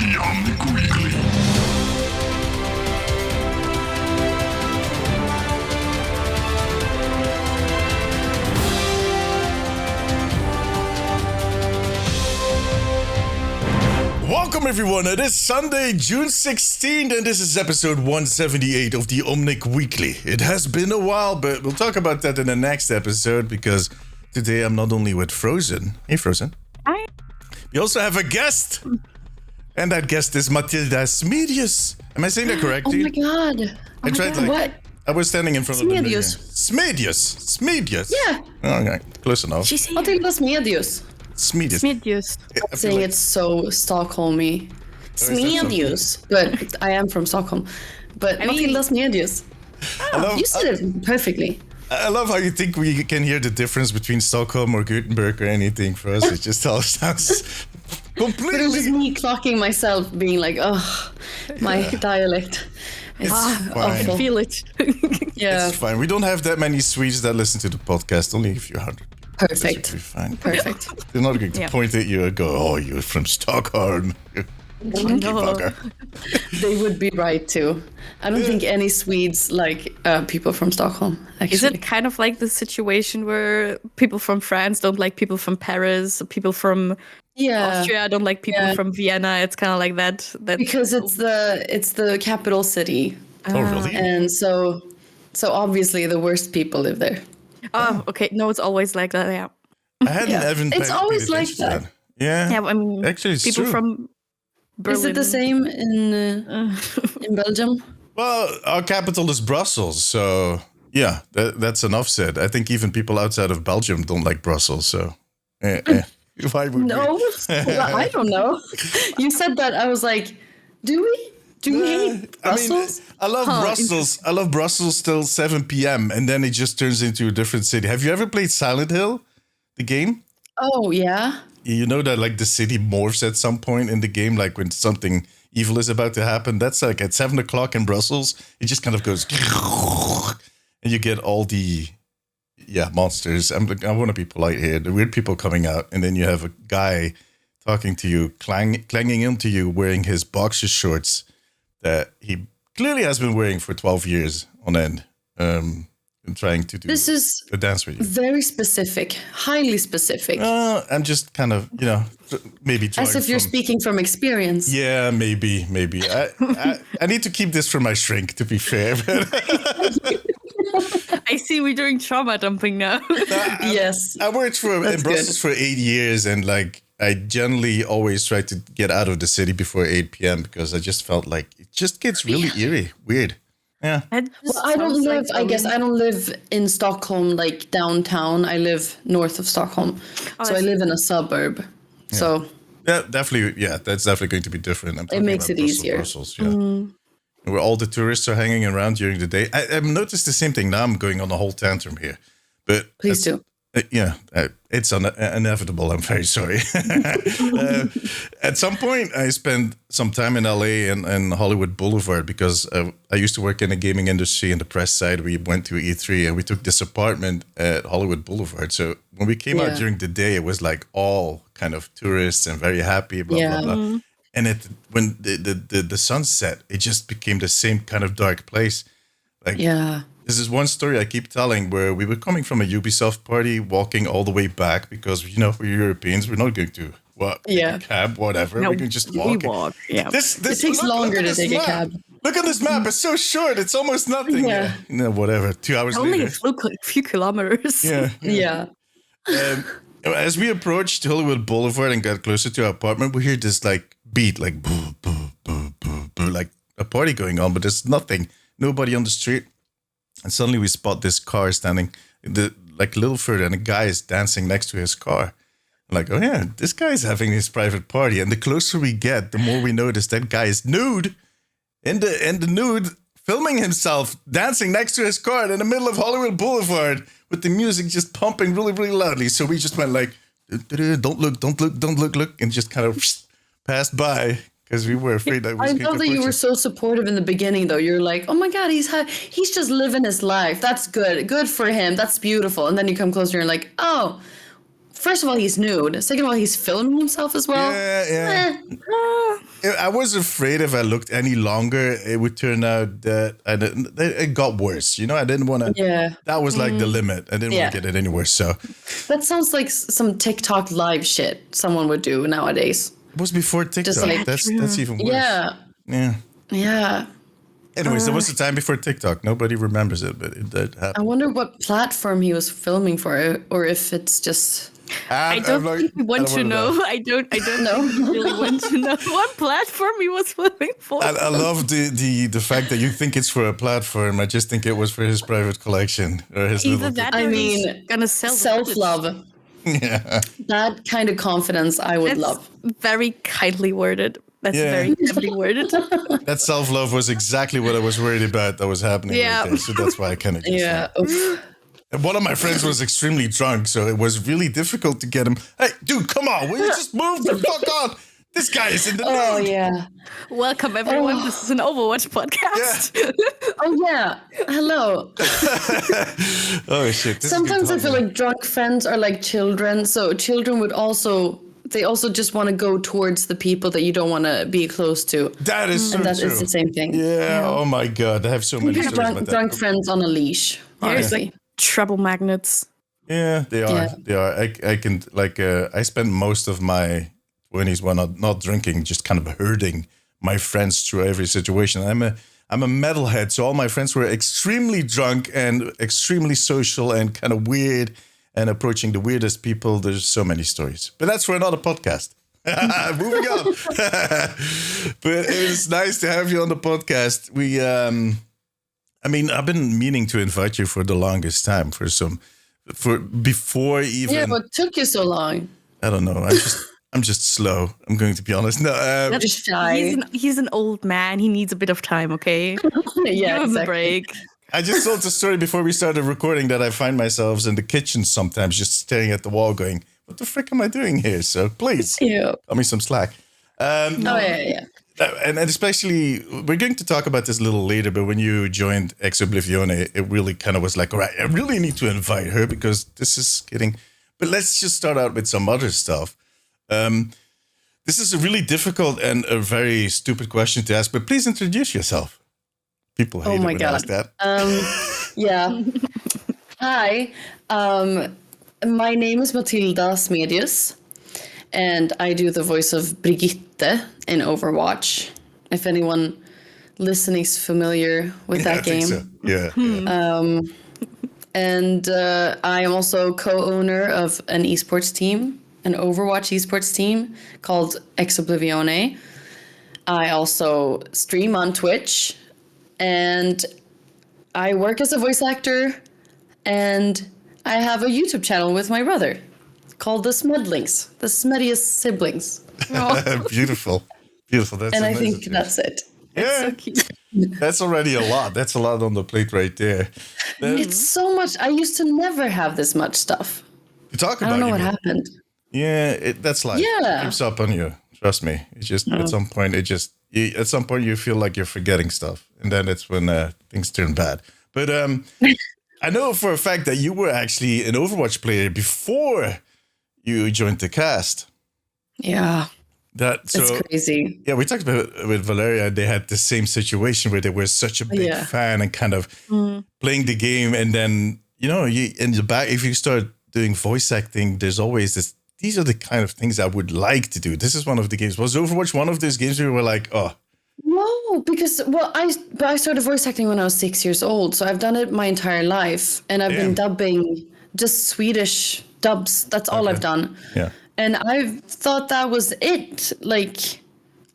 The Omnic Weekly. Welcome everyone, it is Sunday, June 16th, and this is episode 178 of the Omnic Weekly. It has been a while, but we'll talk about that in the next episode, because today I'm not only with Frozen. Hey Frozen. Hi. We also have a guest, and that guest is Matilda Smedius. Am I saying that correctly? Oh my god. I tried like... What? I was standing in front of the mirror. Smedius. Yeah. Okay, close enough. Matilda Smedius. Smedius. Saying it's so Stockholmy. Smedius. But I am from Stockholm. But Matilda Smedius. You said it perfectly. I love how you think we can hear the difference between Stockholm or Gothenburg or anything. For us, it just all sounds completely... But it was just me clocking myself, being like, oh, my dialect. It's fine. awful. I can feel it. Yeah. It's fine. We don't have that many Swedes that listen to the podcast, only a few hundred. Perfect. Be fine. Perfect. They're not going to point at you and go, oh, you're from Stockholm. No. They would be right too. I don't think any Swedes like people from Stockholm. Actually. Is it kind of like the situation where people from France don't like people from Paris, people from Austria don't like people from Vienna? It's kind of like that. Because it's the capital city. Oh, really? And so obviously the worst people live there. Oh, okay. No, it's always like that. Yeah. I hadn't It's always paid like attention to that. Yeah. Yeah. I mean, Actually, it's people true. from Berlin. Is it the same in Belgium? Well, our capital is Brussels, so yeah, that's enough said. I think even people outside of Belgium don't like Brussels, so why would No, well, I don't know. You said that, I was like, do we? Do we hate Brussels? I mean, I love Brussels. I love Brussels till 7 p.m. and then it just turns into a different city. Have you ever played Silent Hill, the game? Oh yeah. You know that like the city morphs at some point in the game, like when something evil is about to happen. That's like at 7 o'clock in Brussels, it just kind of goes, and you get all the monsters. I want to be polite here. The weird people coming out, and then you have a guy talking to you, clanging into you, wearing his boxer shorts that he clearly has been wearing for 12 years on end, and trying to do a dance with you. Very specific, highly specific. I'm just kind of, maybe as if you're speaking from experience. Yeah, maybe. I need to keep this for my shrink, to be fair. I see we're doing trauma dumping now. Yes. I worked in Brussels for 8 years, and like I generally always try to get out of the city before 8 p.m. because I just felt like it just gets really eerie, weird. Yeah. Well, I don't live. I guess I don't live in Stockholm, like downtown. I live north of Stockholm, so I live in a suburb. Yeah. So definitely, that's definitely going to be different. It makes it easier. Brussels, where all the tourists are hanging around during the day. I've noticed the same thing. Now I'm going on a whole tantrum here, but please do. It's inevitable. I'm very sorry. At some point, I spent some time in LA and Hollywood Boulevard because I used to work in the gaming industry and the press side. We went to E3 and we took this apartment at Hollywood Boulevard. So when we came out during the day, it was like all kind of tourists and very happy, blah, blah, blah. And when the sun set, it just became the same kind of dark place. This is one story I keep telling where we were coming from a Ubisoft party, walking all the way back because, we're Europeans. We're not going to take a cab, whatever. No, we can just walk. We walk, yeah. It takes longer to take a cab. Look at this map. It's so short. It's almost nothing. Yeah. Whatever. 2 hours Only later. a few kilometers. Yeah. As we approached Hollywood Boulevard and got closer to our apartment, we hear this like beat, like boo, boo, boo, boo, boo, like a party going on, but there's nothing. Nobody on the street. And suddenly we spot this car standing a little further, and a guy is dancing next to his car. I'm like, oh yeah, this guy's having his private party. And the closer we get, the more we notice that guy is nude, in the nude, filming himself dancing next to his car in the middle of Hollywood Boulevard with the music just pumping really, really loudly. So we just went like, don't look, and just kind of passed by. Because we were afraid that I love that you were so supportive in the beginning, though. You're like, oh my God, he's just living his life. That's good. Good for him. That's beautiful. And then you come closer and you're like, oh, first of all, he's nude. Second of all, he's filming himself as well. Yeah. I was afraid if I looked any longer, it would turn out that it got worse. I didn't want to. Yeah. That was like the limit. I didn't want to get it any worse. So that sounds like some TikTok live shit someone would do nowadays. It was before TikTok. That's even worse. Yeah. Anyways, there was a time before TikTok. Nobody remembers it, but it did happen. I wonder what platform he was filming for, or if it's just. I don't want to know. I don't know. Really want to know what platform he was filming for. I love the fact that you think it's for a platform. I just think it was for his private collection or his. Either that, or he's gonna sell self-love. Yeah, that kind of confidence I would love. Very kindly worded. That's very kindly worded. That self-love was exactly what I was worried about that was happening. Yeah. Right there, so that's why I kind of. And one of my friends was extremely drunk, so it was really difficult to get him. Hey, dude, come on! Will you just move the fuck on? This guy is in the nude. Oh yeah. Welcome everyone. This is an Overwatch podcast. Yeah. Oh yeah. Hello. Oh shit. Sometimes I feel like drunk friends are like children. So children would also just want to go towards the people that you don't want to be close to. That is so true. It's the same thing. Yeah. Oh my god. I have so many stories about that. Drunk friends on a leash. Honestly. Trouble magnets. Yeah, they are. Yeah. They are. I can I spent most of my 20s when not drinking, just kind of herding my friends through every situation. I'm a metalhead, so all my friends were extremely drunk and extremely social and kind of weird and approaching the weirdest people. There's so many stories, but that's for another podcast. Moving on. But it's nice to have you on the podcast. I've been meaning to invite you for the longest time for before even. Yeah, what took you so long? I don't know. I'm just slow. I'm going to be honest. No, not just shy. He's an old man. He needs a bit of time. Okay. Yeah, give him a break. I just told the story before we started recording that I find myself in the kitchen sometimes just staring at the wall, going, "What the frick am I doing here?" So please, tell me some slack. Yeah. And especially, we're going to talk about this a little later, but when you joined Ex Oblivione, it really kind of was like, all right, I really need to invite her because this is getting... But let's just start out with some other stuff. This is a really difficult and a very stupid question to ask, but please introduce yourself. People hate it when I ask that. Yeah. Hi. My name is Matilda Smedius. And I do the voice of Brigitte in Overwatch. If anyone listening is familiar with that game. I think so. Yeah. And I am also co-owner of an esports team, an Overwatch esports team called Ex Oblivione. I also stream on Twitch. And I work as a voice actor. And I have a YouTube channel with my brother called the Smedlings, the Smedius siblings. Beautiful. That's and I think that's it. Yeah, so cute. That's already a lot. That's a lot on the plate right there. It's so much. I used to never have this much stuff. You talk about. I don't know what happened. Yeah, that's life. Yeah, it keeps up on you. Trust me. It's just at some point, at some point you feel like you're forgetting stuff, and then it's when things turn bad. But I know for a fact that you were actually an Overwatch player before you joined the cast. Yeah. It's crazy. Yeah, we talked about it with Valeria. They had the same situation where they were such a big fan and kind of playing the game. And then, you in the back, if you start doing voice acting, there's always this. These are the kind of things I would like to do. This is one of the games. Was Overwatch one of those games where you were like, oh? No, because, I started voice acting when I was 6 years old. So I've done it my entire life. And I've been dubbing just Swedish dubs. That's all I've done. Yeah. And I thought that was it. Like,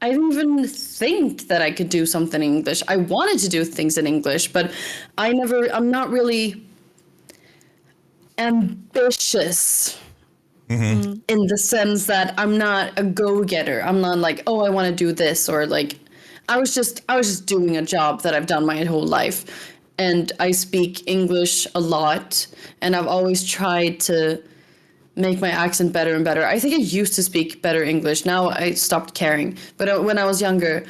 I didn't even think that I could do something in English. I wanted to do things in English, but I'm not really ambitious in the sense that I'm not a go-getter. I'm not like, oh, I want to do this, or like, I was just doing a job that I've done my whole life. And I speak English a lot, and I've always tried to make my accent better and better. I think I used to speak better English. Now I stopped caring. But when I was younger,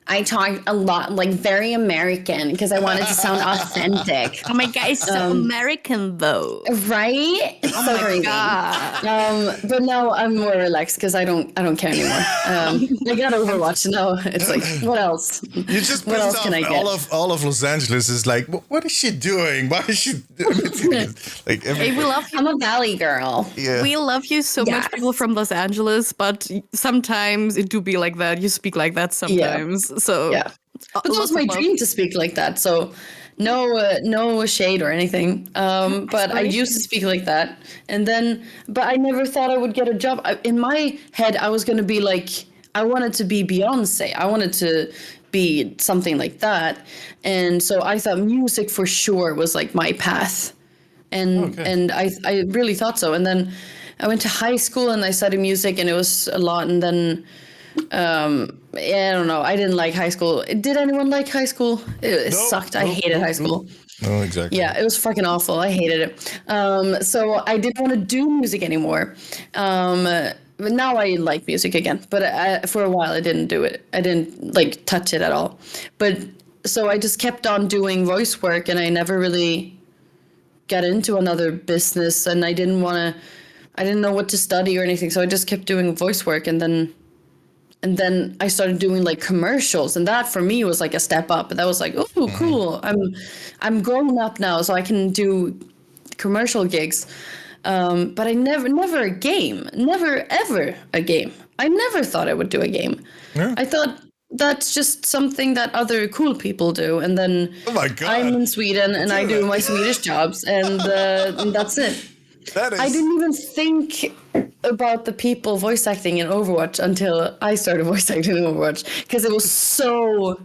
I talked a lot, like very American, because I wanted to sound authentic. Oh my god, it's so American though. Right? It's so crazy. But now I'm more relaxed because I don't care anymore. I got Overwatch now. It's like, what else? You just what else can I get? All of Los Angeles is like, what is she doing? Why is she like? Hey, we love you. I'm a Valley girl. Yeah. We love you so much, people from Los Angeles, but sometimes it do be like that. You speak like that sometimes. Yeah. So yeah. But that was my dream to speak like that. So no shade or anything. But I used to speak like that. And then, but I never thought I would get a job. In my head, I was going to be like, I wanted to be Beyonce. I wanted to be something like that. And so I thought music for sure was like my path. And I really thought so. And then I went to high school and I studied music and it was a lot. And then, I don't know. I didn't like high school. Did anyone like high school? It sucked. I hated high school. No, exactly. Yeah, it was fucking awful. I hated it. So I didn't want to do music anymore. But now I like music again. But for a while I didn't do it. I didn't like touch it at all. But so I just kept on doing voice work and I never really got into another business and I didn't know what to study or anything. So I just kept doing voice work and then I started doing like commercials and that for me was like a step up. That was like, oh, cool. I'm grown up now, so I can do commercial gigs. But I never a game, never ever a game. I never thought I would do a game. Yeah. I thought that's just something that other cool people do. And then I'm in Sweden and I do my Swedish jobs and that's it. I didn't even think about the people voice acting in Overwatch until I started voice acting in Overwatch because it was so...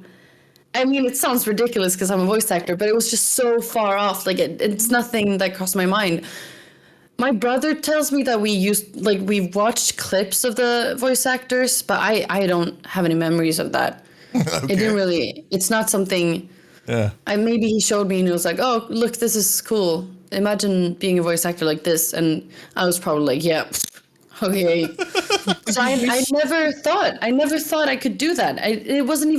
I mean, it sounds ridiculous because I'm a voice actor, but it was just so far off. Like, it's nothing that crossed my mind. My brother tells me that we watched clips of the voice actors, but I don't have any memories of that. Okay. It didn't really... It's not something... Yeah. Maybe he showed me and he was like, oh, look, this is cool. Imagine being a voice actor like this. And I was probably like, yeah, okay. So I never thought I could do that. It wasn't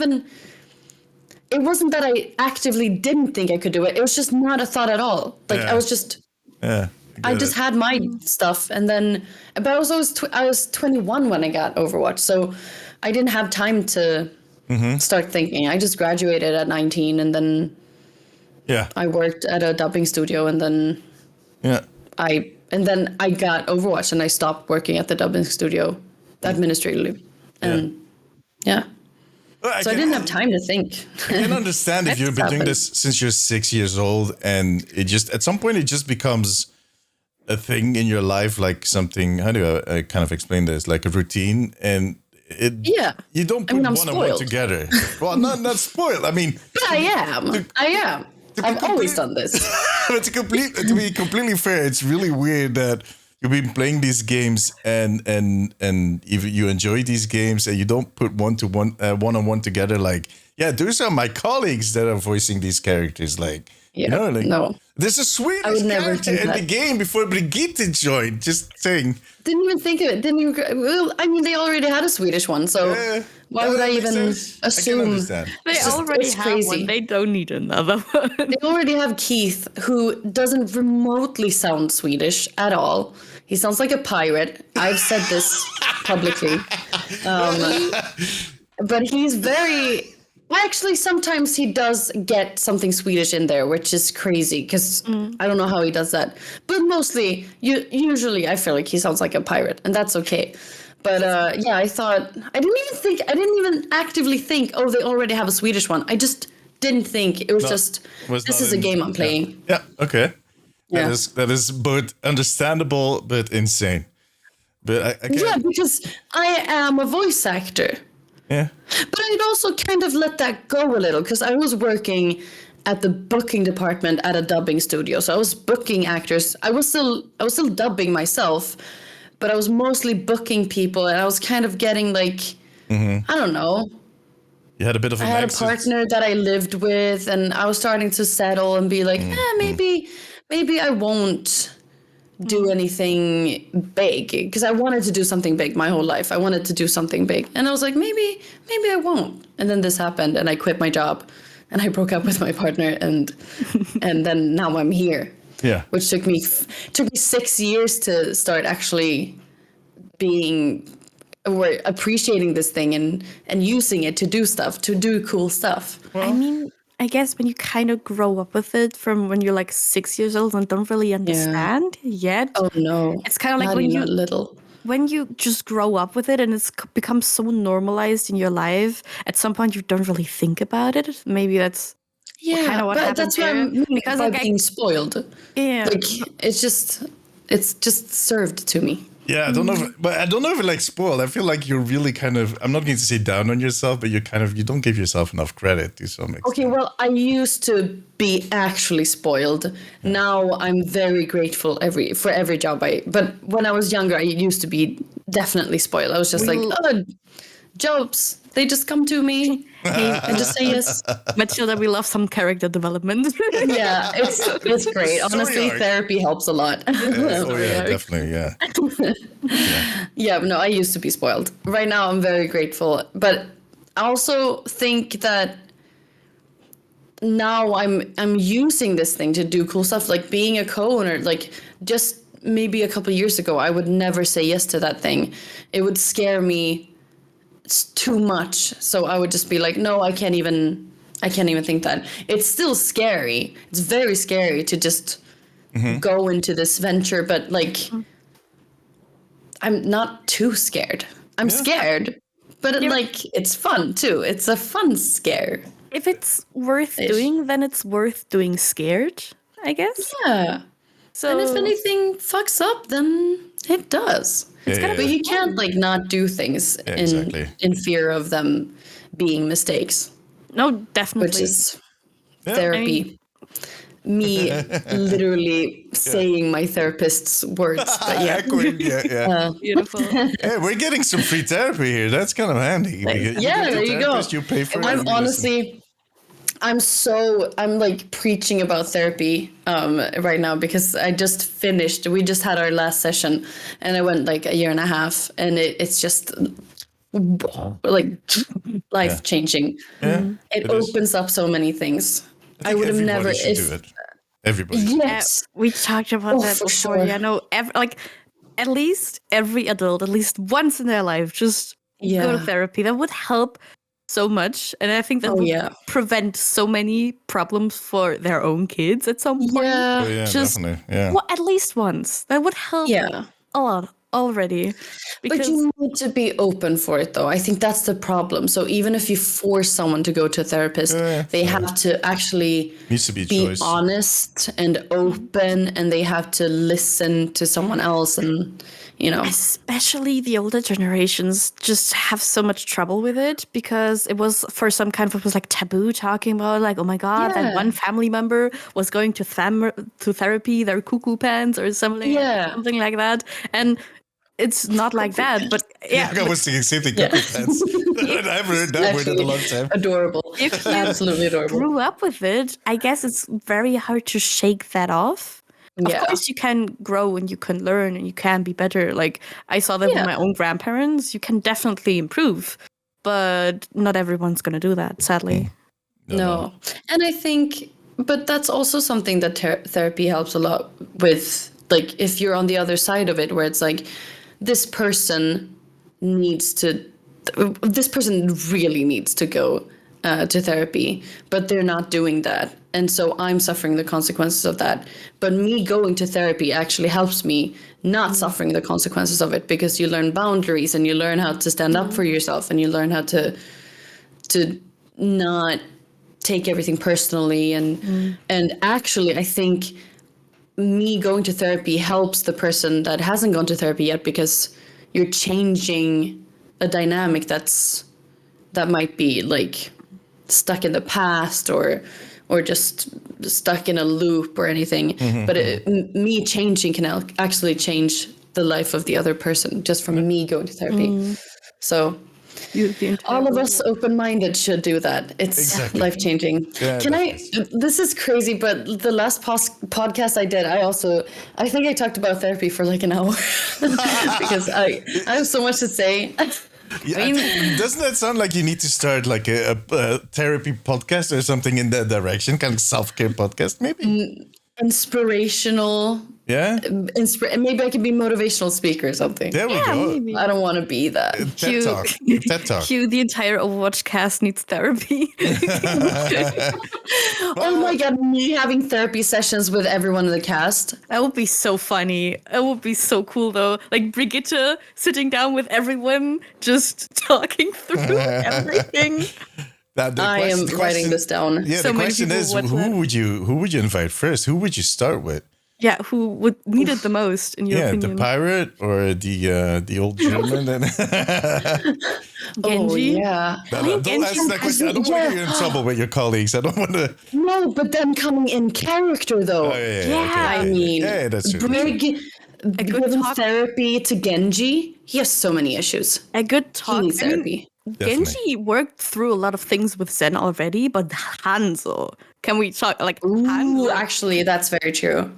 that I actively didn't think I could do it. It was just not a thought at all. Like I was just, I just had my stuff. And then, but I was 21 when I got Overwatch. So I didn't have time to start thinking. I just graduated at 19 and then I worked at a dubbing studio and then I got Overwatch and I stopped working at the dubbing studio administratively. And so I didn't have time to think. I can understand if you've been doing this since you're 6 years old and it just at some point it just becomes a thing in your life, like something, how do I kind of explain this? Like a routine and you don't put one and one together. Well, not spoiled. I mean, but I am. I've always done this. But to be completely fair, it's really weird that you've been playing these games and if you enjoy these games and you don't put one-on-one together. Like, those are my colleagues that are voicing these characters. Like, no. There's a Swedish character in the game before Brigitte joined. Just saying. Didn't even think of it. Well, I mean, they already had a Swedish one, so why would I even assume? They already have one. They don't need another one. They already have Keith, who doesn't remotely sound Swedish at all. He sounds like a pirate. I've said this publicly. But he's very... Actually, sometimes he does get something Swedish in there, which is crazy because I don't know how he does that. But mostly, usually, I feel like he sounds like a pirate, and that's okay. But I thought I didn't even actively think. Oh, they already have a Swedish one. I just didn't think. It was this is a game I'm playing. Yeah. Okay. Yeah. That is both understandable but insane. But I because I am a voice actor. Yeah. But I'd also kind of let that go a little because I was working at the booking department at a dubbing studio. So I was booking actors. I was still dubbing myself, but I was mostly booking people and I was kind of getting like, I don't know. You had a bit of I had a partner that I lived with and I was starting to settle and be like, maybe I won't do anything big, because I wanted to do something big my whole life. I wanted to do something big, and I was like, maybe I won't. And then this happened, and I quit my job, and I broke up with my partner, and then now I'm here. Yeah. Which took me 6 years to start actually appreciating this thing and using it to do stuff, to do cool stuff. I mean, I guess when you kind of grow up with it from when you're like 6 years old and don't really understand yet. Oh no. It's kind of like when you just grow up with it and it's becomes so normalized in your life, at some point you don't really think about it. Maybe that's kind of what happened. That's what I mean because by being spoiled. Yeah. Like it's just served to me. Yeah, I don't know, I don't know if it like spoiled. I feel like you're really kind of, I'm not going to say down on yourself, but you don't give yourself enough credit to some extent. Okay, well, I used to be actually spoiled. Now I'm very grateful for every job but when I was younger, I used to be definitely spoiled. I was just jobs, they just come to me and just say yes. Matilda, we love some character development. Yeah, it's great. Honestly, therapy helps a lot. Definitely, yeah. Yeah, no, I used to be spoiled. Right now, I'm very grateful. But I also think that now I'm using this thing to do cool stuff, like being a co-owner. Like just maybe a couple of years ago, I would never say yes to that thing. It would scare me. It's too much. So I would just be like, no, I can't even think that. It's still scary. It's very scary to just go into this venture, but like I'm not too scared. I'm scared, but it's fun too. It's a fun scare. If it's worth doing, then it's worth doing scared, I guess. Yeah. So, and if anything fucks up, then it does. But you can't like not do things in fear of them being mistakes. No, definitely. Which is therapy. Me literally saying my therapist's words. But Beautiful. Hey, we're getting some free therapy here. That's kind of handy. There you go. You pay for I'm honestly, I'm like preaching about therapy right now because we just had our last session and I went like a year and a half and it's just like life changing. Yeah, it opens up so many things. I would have never do it. Everybody. Yes. We talked about that before. Sure. Yeah, no, at least every adult, at least once in their life, just go to therapy. That would help so much, and I think that would prevent so many problems for their own kids at some point. Definitely. Yeah. Well, at least once. That would help a lot already. But you need to be open for it, though. I think that's the problem. So even if you force someone to go to a therapist, they have to actually be honest and open, and they have to listen to someone else and Especially the older generations just have so much trouble with it because it was for some kind of like taboo talking about like, oh my God, that one family member was going to therapy, their cuckoo pants or something like that. And it's not like that, but I was thinking same thing. Cuckoo pants. I've heard that word in a long time. Adorable. Absolutely adorable. Grew up with it. I guess it's very hard to shake that off. Of course, you can grow and you can learn and you can be better. Like I saw that with my own grandparents. You can definitely improve, but not everyone's going to do that, sadly. No. And I think, but that's also something that therapy helps a lot with. Like if you're on the other side of it, where it's like, this person really needs to go to therapy, but they're not doing that. And so I'm suffering the consequences of that. But me going to therapy actually helps me not suffering the consequences of it, because you learn boundaries and you learn how to stand up for yourself and you learn how to not take everything personally. And actually, I think me going to therapy helps the person that hasn't gone to therapy yet, because you're changing a dynamic that might be like stuck in the past or just stuck in a loop or anything. But me changing can actually change the life of the other person just from me going to therapy. So All of us open-minded should do that. It's Exactly. life-changing. Yeah, Can I? This is crazy, but the last podcast I did, I think I talked about therapy for like an hour because I have so much to say. Yeah, doesn't that sound like you need to start like a therapy podcast or something in that direction, kind of self-care podcast, maybe? Inspirational. Yeah. Maybe I could be motivational speaker or something. There we go. Maybe. I don't want to be that. TED Talk. TED Talk. Hugh, the entire Overwatch cast needs therapy. Oh my god, me having therapy sessions with everyone in the cast. That would be so funny. It would be so cool, though. Like Brigitte sitting down with everyone, just talking through everything. I am writing this down. Yeah, So the many question people is, want who would you invite first? Who would you start with? Yeah, who would need it the most, in your opinion? The pirate or the old German? Genji? Oh, yeah. Don't ask that question. I don't want to get you in trouble with your colleagues. I don't want to. No, but them coming in character, though. Oh, yeah. I mean, yeah, that's true. Brig giving talk- therapy to Genji. He has so many issues. A good He talk. needs I mean, therapy. Genji worked through a lot of things with Zen already, but Hanzo, can we talk like Ooh, Hanzo? actually, that's very true.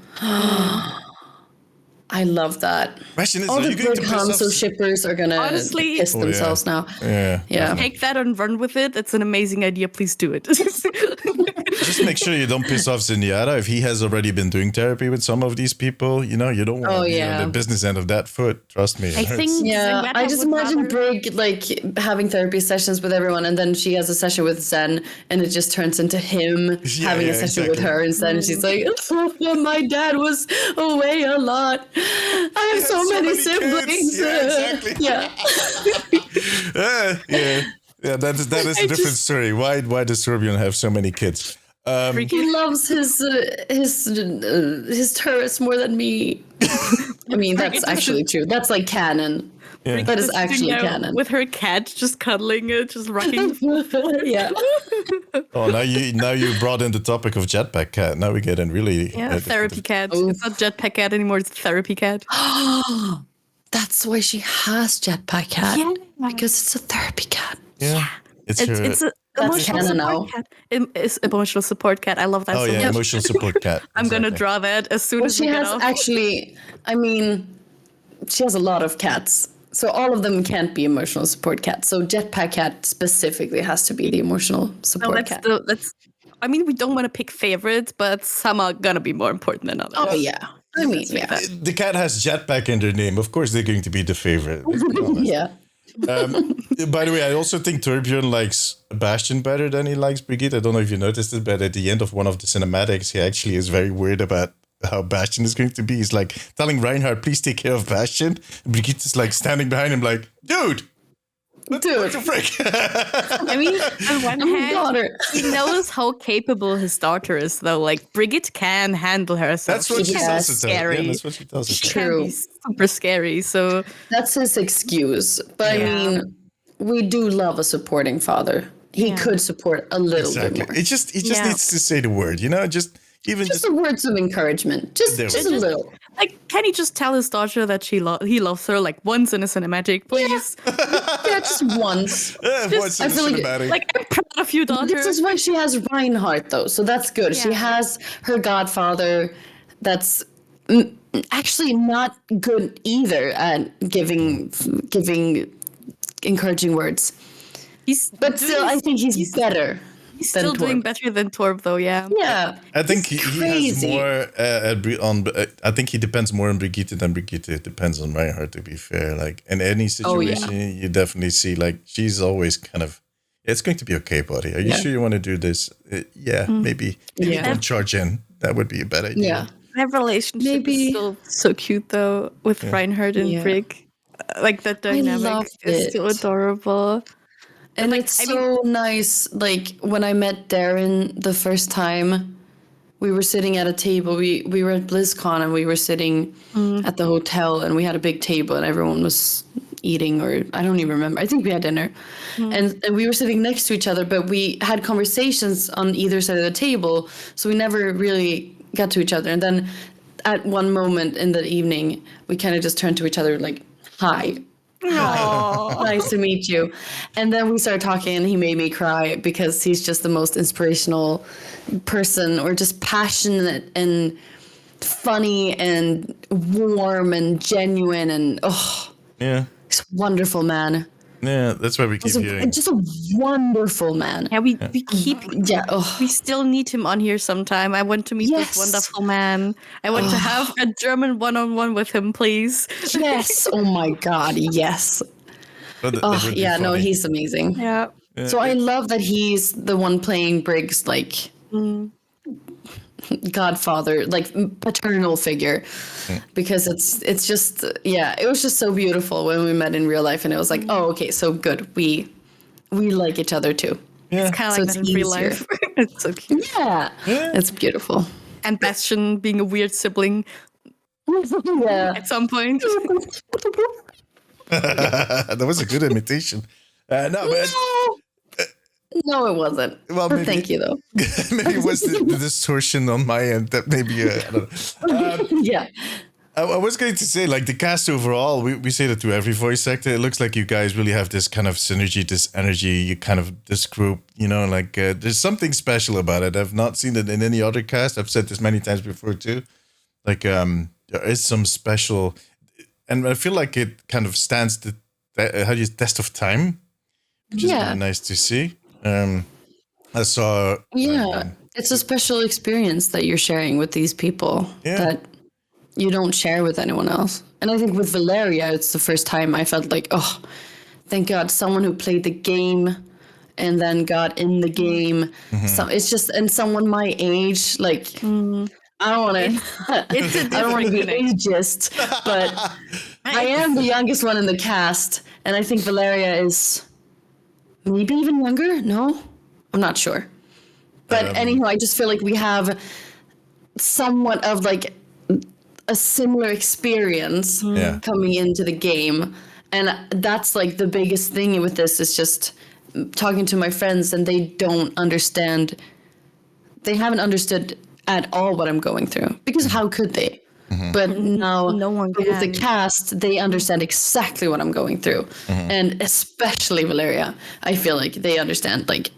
I love that. Question is, All are the you going good to piss off? Hanzo shippers are gonna Honestly- piss themselves now. Yeah. Yeah. Take that and run with it. It's an amazing idea. Please do it. Just make sure you don't piss off Zenyatta if he has already been doing therapy with some of these people. You know, you don't want to be on the business end of that foot. Trust me. it I hurts. think Yeah, Zenyatta I just would imagine rather- Brig like having therapy sessions with everyone, and then she has a session with Zen, and it just turns into him having a session with her instead. And she's like, "My dad was away a lot. I have so many kids." siblings." Yeah, exactly. Yeah. Yeah, that is a different story. Why does Torbjörn have so many kids? He loves his turrets more than me. I mean, that's actually true. That's like canon. Yeah. That is Sitting actually there canon. with her cat, just cuddling it, just rocking. Yeah. Oh, now you brought in the topic of Jetpack Cat. Now we get in really Therapy cat. Oof. It's not jetpack cat anymore. It's therapy cat. That's why she has Jetpack Cat. Yeah. Because it's a therapy cat. Yeah, it's her. It's a That's emotional canon support now. cat. It's emotional support cat. I love that Oh so yeah, much. emotional support cat. I'm gonna Exactly. draw that as soon Well, as she we get has off. actually, I mean, she has a lot of cats. So all of them can't be emotional support cats. So Jetpack Cat specifically has to be the emotional No, support cat. that's. I mean, we don't want to pick favorites, but some are gonna be more important than others. Oh yeah. I mean, yeah. The cat has Jetpack in their name. Of course, they're going to be the favorite. Let's be honest. Yeah. By the way, I also think Torbjörn likes Bastion better than he likes Brigitte. I don't know if you noticed it, but at the end of one of the cinematics, he actually is very worried about how Bastion is going to be. He's like telling Reinhardt, please take care of Bastion. And Brigitte is like standing behind him like, dude, what the frick? I mean, on one hand, daughter. he knows how capable his daughter is, though. Like Brigitte can handle herself. That's what she Yes. tells us. Scary. Yeah, that's what she tells us. She True. can be super scary. So That's his excuse. But Yeah. I mean, we do love a supporting father. He could support a little Exactly. bit more. He just Yeah. needs to say the word, you know, just Just words of encouragement. Just There we a go. little. like, can he just tell his daughter that he loves her like once in a cinematic, please? Yeah, just once. what's in I the feel like- cinematic? Like, I'm proud of you, daughter. This is why she has Reinhardt, though. So that's good. She Yeah. has her godfather that's actually not good either at giving encouraging words. But still, I think he's better. He's than still doing Torb. better than Torb, though. Yeah. Yeah. I think he It's has crazy. more I think he depends more on Brigitte than Brigitte depends on Reinhardt, to be fair. Like in any situation, you definitely see like she's always kind of, it's going to be okay, buddy. Are you sure you want to do this? Yeah, maybe Yeah. don't charge in. That would be a bad idea. Yeah. Their relationship Maybe- is still so cute, though, with Reinhardt and Yeah. Brig. Like that dynamic love is so it. adorable. And like, it's I so nice. Like when I met Darren the first time, we were sitting at a table. We were at BlizzCon and we were sitting at the hotel and we had a big table and everyone was eating, or I don't even remember. I think we had dinner. And we were sitting next to each other, but we had conversations on either side of the table. So we never really got to each other. And then at one moment in the evening, we kind of just turned to each other like, hi. Nice to meet you. And then we started talking and he made me cry because he's just the most inspirational person, or just passionate and funny and warm and genuine, and Yeah. he's a wonderful man. Yeah, that's why we keep hearing. Just a wonderful man. Yeah, we keep. Yeah. We still need him on here sometime. I want to meet this wonderful man. I want to have a German one-on-one with him, please. Yes. Oh my God. Yes. Yeah. No, he's amazing. Yeah. So I love that he's the one playing Briggs, like godfather, like paternal figure, because it's just, it was just so beautiful when we met in real life, and it was like, oh, okay, so good, we like each other too. Yeah. It's kind of like that in real life. It's so cute. Yeah, it's beautiful. And Bastion being a weird sibling at some point. That was a good imitation. No, it wasn't. Well, maybe, thank you though. Maybe it was the distortion on my end that maybe I don't know. Yeah. I was going to say, like, the cast overall, we say that to every voice actor. It looks like you guys really have this kind of synergy, this energy, this group, like there's something special about it. I've not seen it in any other cast. I've said this many times before too. Like, there is some special, and I feel like it kind of stands the test of time, which is really nice to see. I saw. It's a special experience that you're sharing with these people that you don't share with anyone else. And I think with Valeria, it's the first time I felt like, oh, thank God, someone who played the game and then got in the game. So it's just, and someone my age, like, I don't want to be ageist, but I am the youngest one in the cast, and I think Valeria is maybe even younger. No, I'm not sure. But anyhow, I just feel like we have somewhat of like a similar experience coming into the game, and that's like the biggest thing with this is just talking to my friends, and they don't understand. They haven't understood at all what I'm going through, because how could they? But now no one can. with the cast, they understand exactly what I'm going through. And especially Valeria, I feel like they understand like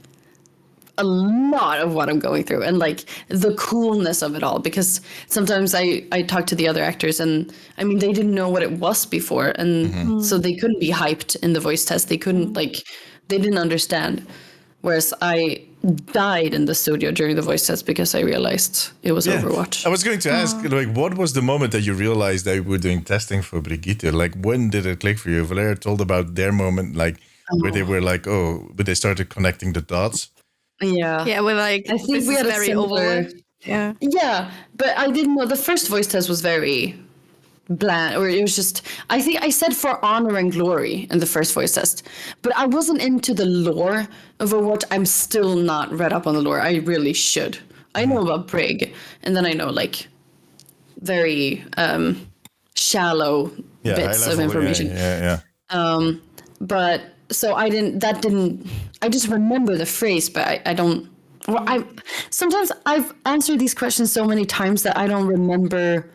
a lot of what I'm going through, and like the coolness of it all, because sometimes I talk to the other actors, and I mean, they didn't know what it was before, and so they couldn't be hyped in the voice test. They couldn't they didn't understand. Whereas I died in the studio during the voice test because I realized it was Overwatch. I was going to ask, like, what was the moment that you realized that you were doing testing for Brigitte? Like, when did it click for you? Valeria told about their moment, like, where they were like, but they started connecting the dots. Yeah. Yeah, we're like, I think we had very similar. Yeah. Yeah, but I didn't know. The first voice test was very bland, or it was just, I think I said For Honor and Glory in the first voice test, but I wasn't into the lore of Overwatch. I'm still not read up on the lore. I really should. I know about Brig, and then I know like very shallow bits of information. But so I just remember the phrase, but I don't. Well, sometimes I've answered these questions so many times that I don't remember.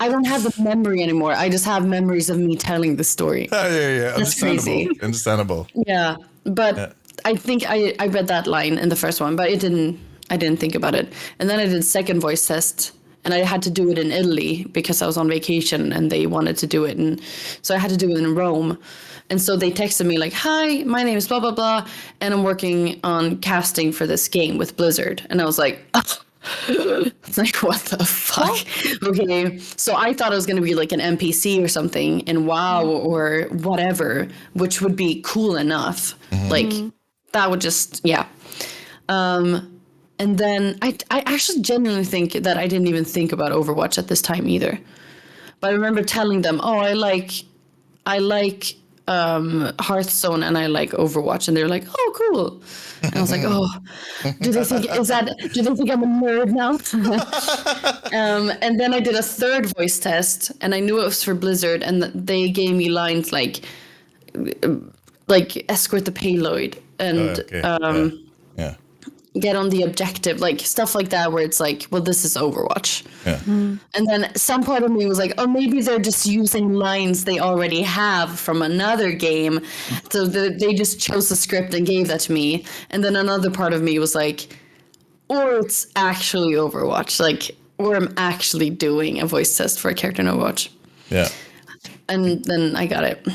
I don't have the memory anymore. I just have memories of me telling the story. Yeah. That's crazy. Understandable. Yeah, but I think I read that line in the first one, but I didn't think about it. And then I did second voice test, and I had to do it in Italy because I was on vacation and they wanted to do it, and so I had to do it in Rome. And so they texted me like, "Hi, my name is blah blah blah, and I'm working on casting for this game with Blizzard." And I was like, it's like, what the fuck? Okay, so I thought it was going to be like an NPC or something in WoW or whatever, which would be cool enough. Like, that would just, and then I actually genuinely think that I didn't even think about Overwatch at this time either. But I remember telling them, I like Hearthstone and I like Overwatch, and they're like, "Oh, cool." And I was like, "Oh, do they think I'm a nerd now?" And then I did a third voice test, and I knew it was for Blizzard, and they gave me lines like escort the payload, and get on the objective, like stuff like that, where it's like, well, this is Overwatch. Yeah. And then some part of me was like, oh, maybe they're just using lines they already have from another game. So they just chose the script and gave that to me. And then another part of me was like, or it's actually Overwatch, like, or I'm actually doing a voice test for a character in Overwatch. Yeah. And then I got it.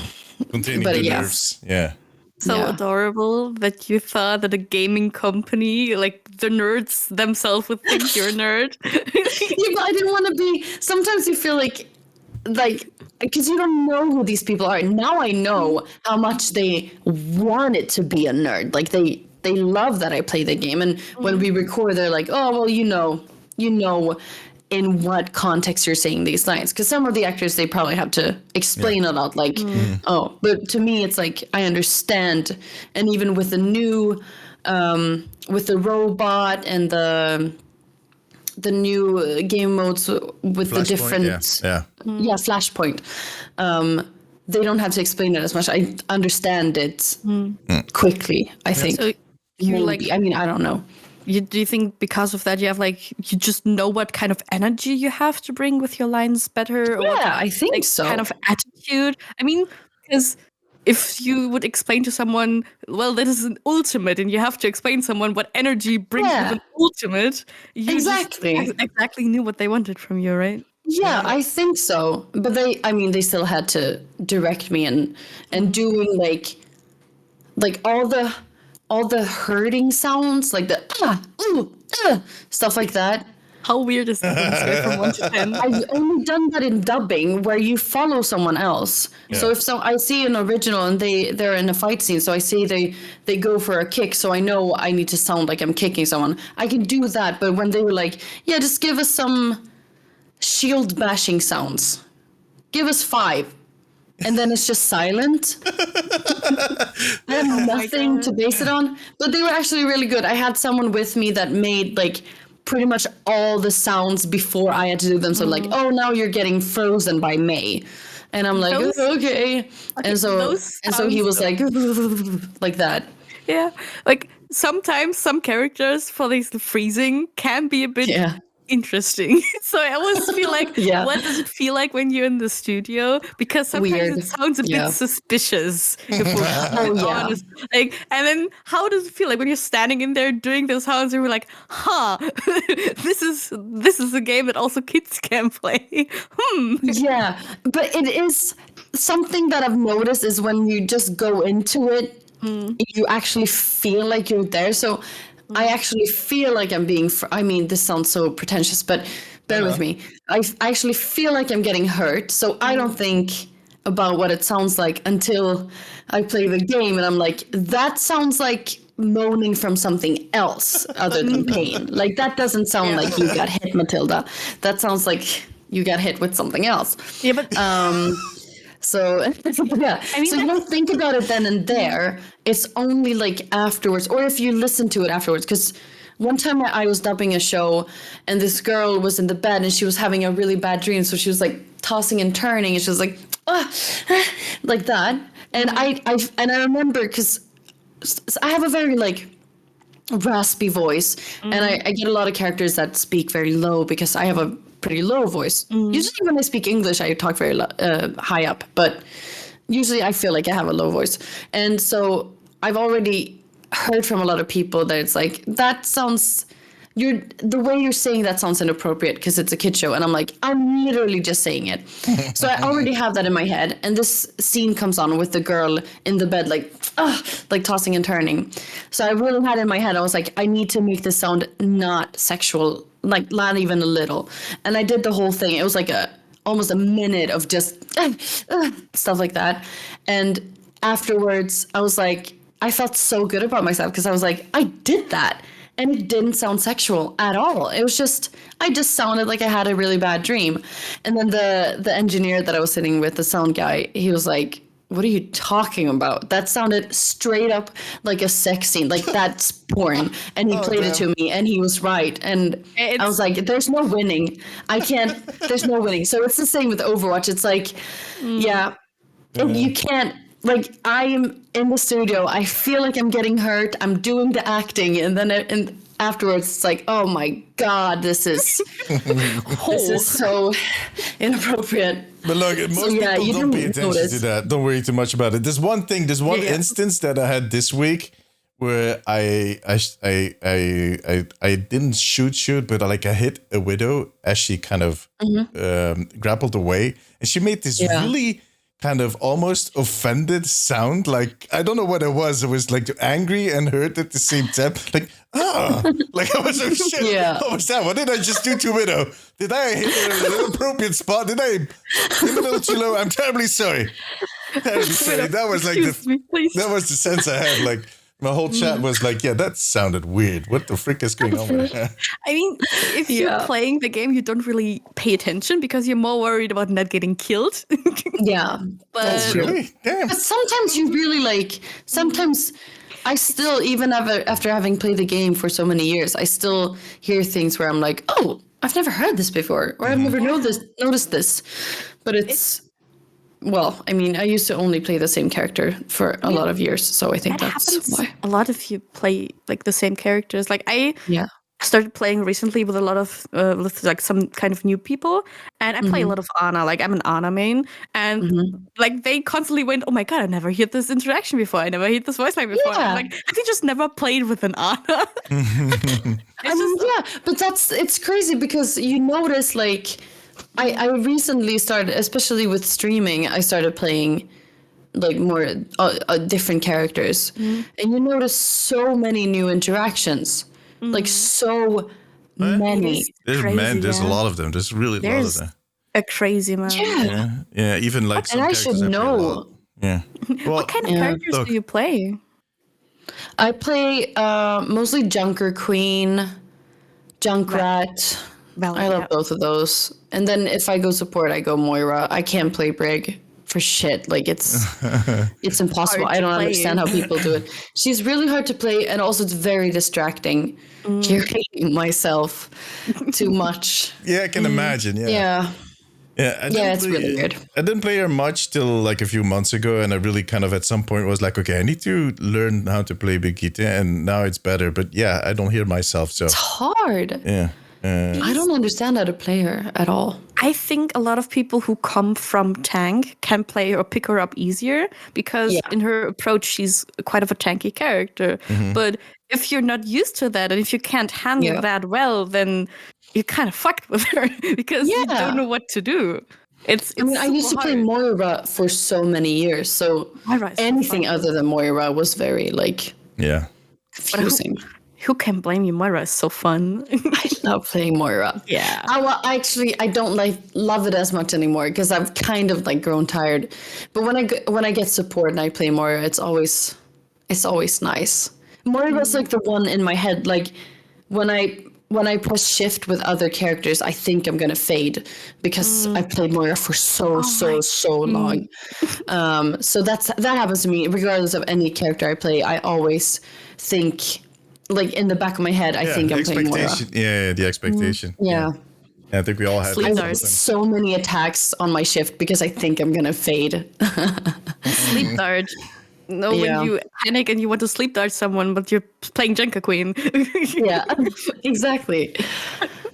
Containing But the yeah. nerves. Yeah. So Yeah. adorable that you thought that a gaming company, like the nerds themselves, would think you're a nerd. Yeah, but I didn't want to be. Sometimes you feel like, because you don't know who these people are. Now I know how much they want it to be a nerd. Like they love that I play the game, and when we record, they're like, "Oh, well, you know, in what context you're saying these lines." Because some of the actors, they probably have to explain a lot. Like, oh, but to me, it's like I understand, and even with the new, with the robot and the new game modes with the different Flashpoint, they don't have to explain it as much. I understand it quickly, I think. So you Maybe. like, I mean, I don't know. do you think because of that you have like, you just know what kind of energy you have to bring with your lines better? Or Yeah, I think like, so. kind of attitude? I mean, because if you would explain to someone, well, that is an ultimate, and you have to explain someone what energy brings with an ultimate, you Exactly. just exactly knew what they wanted from you, right? Yeah, I think so. But they still had to direct me and doing like all the hurting sounds, like the stuff like that. How weird is that on a scale from 1 to 10? I've only done that in dubbing, where you follow someone else. So if I see an original and they're in a fight scene, so I see they go for a kick, so I know I need to sound like I'm kicking someone. I can do that, but when they were like, yeah, just give us some shield bashing sounds, give us 5, and then it's just silent. I have nothing to base it on, but they were actually really good. I had someone with me that made like pretty much all the sounds before I had to do them. So like, oh, now you're getting frozen by May, and I'm like, okay. And so he was like that. Yeah, like sometimes some characters for this freezing can be a bit interesting. So I always feel like, what does it feel like when you're in the studio? Because sometimes it sounds a bit suspicious. Honest. Like, and then how does it feel like when you're standing in there doing those sounds and you're like, this is a game that also kids can play. Yeah, but it is something that I've noticed is when you just go into it, you actually feel like you're there. So I actually feel like I'm being, I mean, this sounds so pretentious, but bear with me. I actually feel like I'm getting hurt. So I don't think about what it sounds like until I play the game. And I'm like, that sounds like moaning from something else other than pain. Like, that doesn't sound like you got hit, Matilda. That sounds like you got hit with something else. Yeah, but... So yeah, I mean, so you don't think about it then and there. It's only like afterwards, or if you listen to it afterwards. Because one time I was dubbing a show, and this girl was in the bed, and she was having a really bad dream. So she was like tossing and turning, and she was like, like that. And I remember, because I have a very like raspy voice, and I get a lot of characters that speak very low because I have a pretty low voice. Usually when I speak English, I talk very high up, but usually I feel like I have a low voice. And so I've already heard from a lot of people that it's like, that sounds, the way you're saying that sounds inappropriate because it's a kid show. And I'm like, I'm literally just saying it. So I already have that in my head. And this scene comes on with the girl in the bed, like tossing and turning. So I really had it in my head. I was like, I need to make this sound not sexual, like not even a little. And I did the whole thing. It was like almost a minute of just stuff like that. And afterwards I was like, I felt so good about myself because I was like, I did that. And it didn't sound sexual at all. It was just, I just sounded like I had a really bad dream. And then the engineer that I was sitting with, the sound guy, he was like, what are you talking about? That sounded straight up like a sex scene, like that's porn. And he played it to me, and he was right. And I was like, there's no winning. There's no winning. So it's the same with Overwatch. It's like, you can't, like, I am in the studio. I feel like I'm getting hurt. I'm doing the acting, and then afterwards, it's like, oh my god, this is so inappropriate. But look, most people don't pay attention to that. Don't worry too much about it. There's one instance that I had this week where I didn't shoot, but like I hit a widow as she kind of grappled away, and she made this really kind of almost offended sound. Like, I don't know what it was. It was like angry and hurt at the same time. Like, like I was, oh shit. Yeah. What was that? What did I just do to Widow? Did I hit her in an inappropriate spot? Did I hit a little too low? I'm terribly sorry. Terribly sorry. That was like that was the sense I had. Like, my whole chat was like, yeah, that sounded weird. What the frick is going on with that? I mean, if you're playing the game, you don't really pay attention because you're more worried about not getting killed. Yeah. But really? Damn. But sometimes you really like, sometimes I still, even after having played the game for so many years, I still hear things where I'm like, oh, I've never heard this before, or I've never noticed this. But it's... Well, I mean, I used to only play the same character for a lot of years, so I think that that's happens why. a lot if you play like the same characters. Like I started playing recently with a lot of with like some kind of new people, and I play a lot of Ana. Like I'm an Ana main, and like they constantly went, "Oh my god, I never heard this interaction before. I never heard this voice line before." I'm like, have you just never played with an Ana? But it's crazy because you notice like. I recently started, especially with streaming, I started playing like more different characters. And you notice so many new interactions. Like so many. There's a lot of them. There's really a lot of them. A crazy amount. Yeah, even like some and I characters should know. Yeah. Well, what kind of characters do you play? I play mostly Junker Queen, Junkrat. I love both of those. And then if I go support, I go Moira. I can't play Brig for shit. Like it's impossible. I don't understand how people do it. She's really hard to play, and also it's very distracting hearing myself too much. Yeah, I can imagine. Yeah. It's really weird. I didn't play her much till like a few months ago, and I really kind of at some point was like, okay, I need to learn how to play Brigitte, and now it's better. But yeah, I don't hear myself, so it's hard. Yeah. I don't understand how to play her at all. I think a lot of people who come from tank can play or pick her up easier because in her approach, she's quite of a tanky character. But if you're not used to that and if you can't handle that well, then you're kind of fucked with her because you don't know what to do. I mean, I used to play Moira for so many years, so anything other than Moira was very like confusing. Who can blame you? Moira is so fun. I love playing Moira. Yeah. I don't love it as much anymore because I've kind of like grown tired. But when I get support and I play Moira, it's always nice. Moira's like the one in my head. Like when I press shift with other characters, I think I'm gonna fade because I played Moira for so long. So that happens to me regardless of any character I play. I always think. Like in the back of my head, I think I'm playing Moira. Yeah, the expectation. Yeah. I think we all had so many attacks on my shift because I think I'm gonna fade. Sleep dart. No, when you panic and you want to sleep dart someone, but you're playing Junker Queen. Yeah, exactly.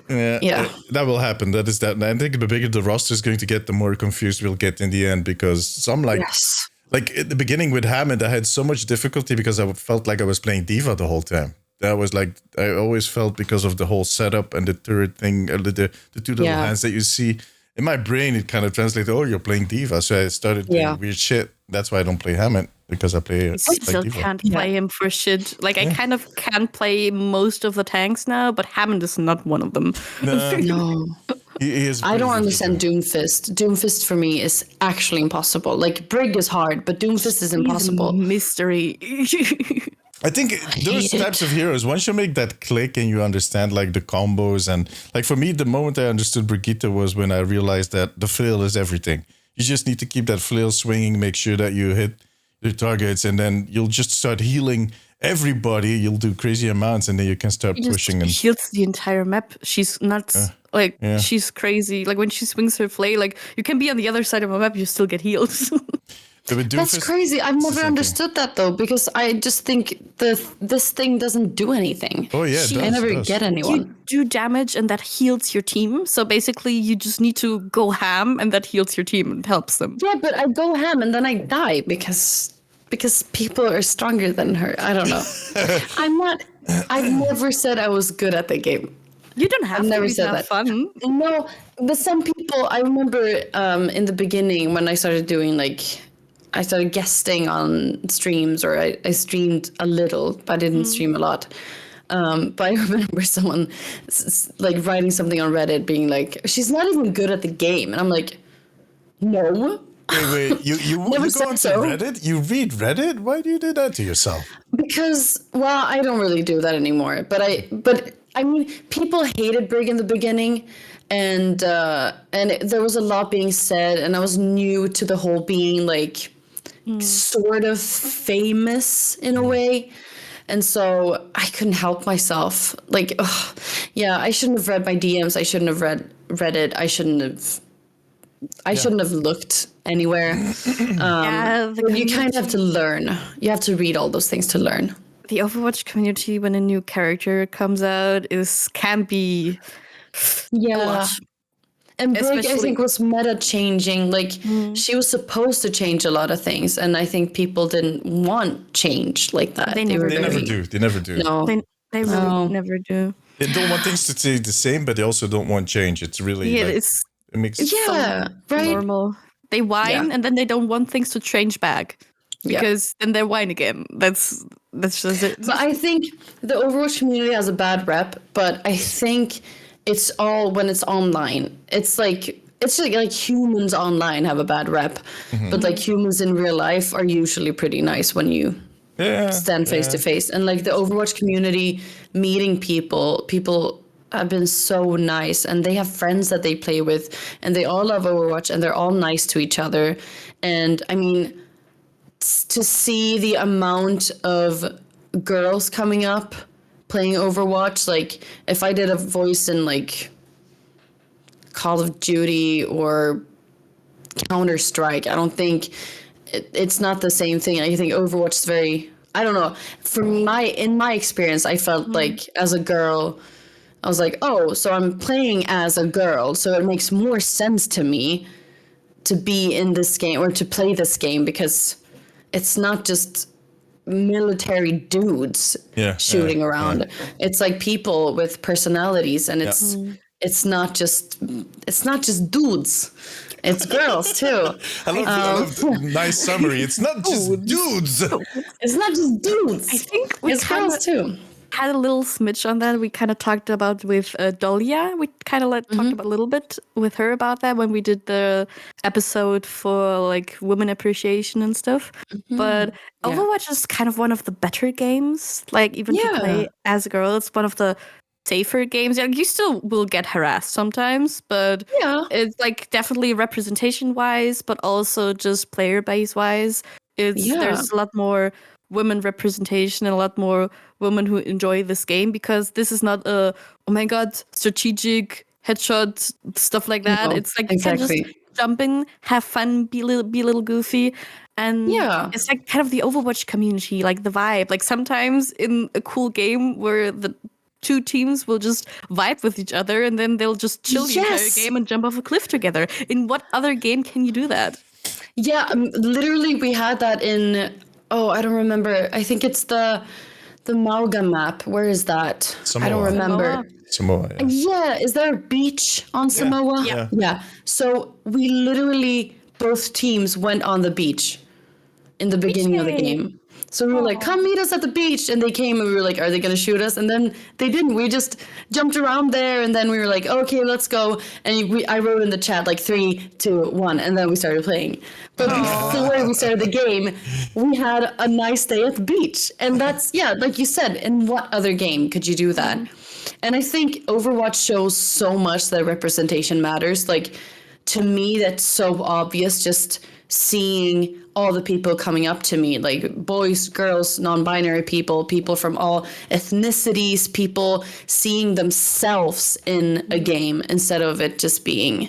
Yeah, that will happen. That is that. I think the bigger the roster is going to get, the more confused we'll get in the end because some like at the beginning with Hammond, I had so much difficulty because I felt like I was playing Diva the whole time. That was like, I always felt because of the whole setup and the turret thing, the two little hands that you see. In my brain, it kind of translated, oh, you're playing Diva. So I started doing weird shit. That's why I don't play Hammond, because I play I still Diva. Can't play him for shit. Like, I kind of can play most of the tanks now, but Hammond is not one of them. No. He is I don't understand Doomfist. Doomfist for me is actually impossible. Like, Brig is hard, but Doomfist is impossible. Mystery. I think those types of heroes, once you make that click and you understand like the combos and like for me, the moment I understood Brigitte was when I realized that the flail is everything. You just need to keep that flail swinging, make sure that you hit the targets, and then you'll just start healing everybody. You'll do crazy amounts, and then you can start pushing. And heals the entire map. She's nuts. She's crazy. Like when she swings her flail, like you can be on the other side of a map, you still get healed. That's crazy. I've never understood that though, because I just think this thing doesn't do anything. Oh yeah, it does, I never does. get anyone. You do damage and that heals your team. So basically you just need to go ham and that heals your team and helps them. Yeah, but I go ham and then I die because people are stronger than her. I don't know. I've never said I was good at the game. You don't have I've never to said have that. fun. No, but some people, I remember in the beginning when I started doing I started guesting on streams, or I streamed a little, but I didn't stream a lot. But I remember someone writing something on Reddit being like, she's not even good at the game. And I'm like, no. Wait, you Never go onto so. Reddit? You read Reddit? Why do you do that to yourself? Because, well, I don't really do that anymore. But I mean, people hated Brig in the beginning, and there was a lot being said, and I was new to the whole being sort of famous in a way. And so I couldn't help myself. I shouldn't have read my DMs. I shouldn't have read it. I shouldn't have looked anywhere. You kind of have to learn. You have to read all those things to learn. The Overwatch community, when a new character comes out, can be a lot. And Brig, I think, was meta changing. She was supposed to change a lot of things, and I think people didn't want change like that. They never do. They never do. No, they really never do. They don't want things to stay the same, but they also don't want change. It's really it makes right. Normal. They whine and then they don't want things to change back because then they whine again. That's just it. But I think the Overwatch community has a bad rep, but I think it's all when it's online. It's like humans online have a bad rep, but humans in real life are usually pretty nice when you stand face to face. And the Overwatch community meeting people have been so nice, and they have friends that they play with, and they all love Overwatch, and they're all nice to each other. And I mean, to see the amount of girls coming up playing Overwatch, if I did a voice in Call of Duty or Counter-Strike, I don't think it's not the same thing. I think Overwatch is very, I don't know. In my experience, I felt as a girl, I was like, oh, so I'm playing as a girl, so it makes more sense to me to be in this game or to play this game, because it's not just military dudes shooting around. Yeah. It's people with personalities, and it's not just dudes. It's girls too. I love the nice summary. It's not just dudes. It's not just dudes. I think it's girls too. Had a little smidge on that. We kind of talked about with Dahlia. We kind of talked about a little bit with her about that when we did the episode for women appreciation and stuff. But Overwatch is kind of one of the better games. Even to play as a girl, it's one of the safer games. You still will get harassed sometimes, but it's definitely representation wise, but also just player base wise. There's a lot more women representation and a lot more women who enjoy this game, because this is not oh my god, strategic headshot stuff like that. No, it's exactly. Just jump in, have fun, be a little goofy, and it's kind of the Overwatch community, the vibe. Sometimes in a cool game where the two teams will just vibe with each other, and then they'll just chill the entire game and jump off a cliff together. In what other game can you do that? Yeah, literally we had that in. Oh, I don't remember. I think it's the Mauga map. Where is that? Samoa. I don't remember. Samoa. Yeah. Is there a beach on Samoa? Yeah. So we literally, both teams went on the beach in the beginning of the game. So we were like, come meet us at the beach. And they came and we were like, are they going to shoot us? And then they didn't. We just jumped around there. And then we were like, okay, let's go. And I wrote in the chat 3, 2, 1. And then we started playing. But before we started the game, we had a nice day at the beach. And that's, like you said, in what other game could you do that? And I think Overwatch shows so much that representation matters. To me, that's so obvious, just seeing all the people coming up to me, boys, girls, non-binary people from all ethnicities, people seeing themselves in a game instead of it just being,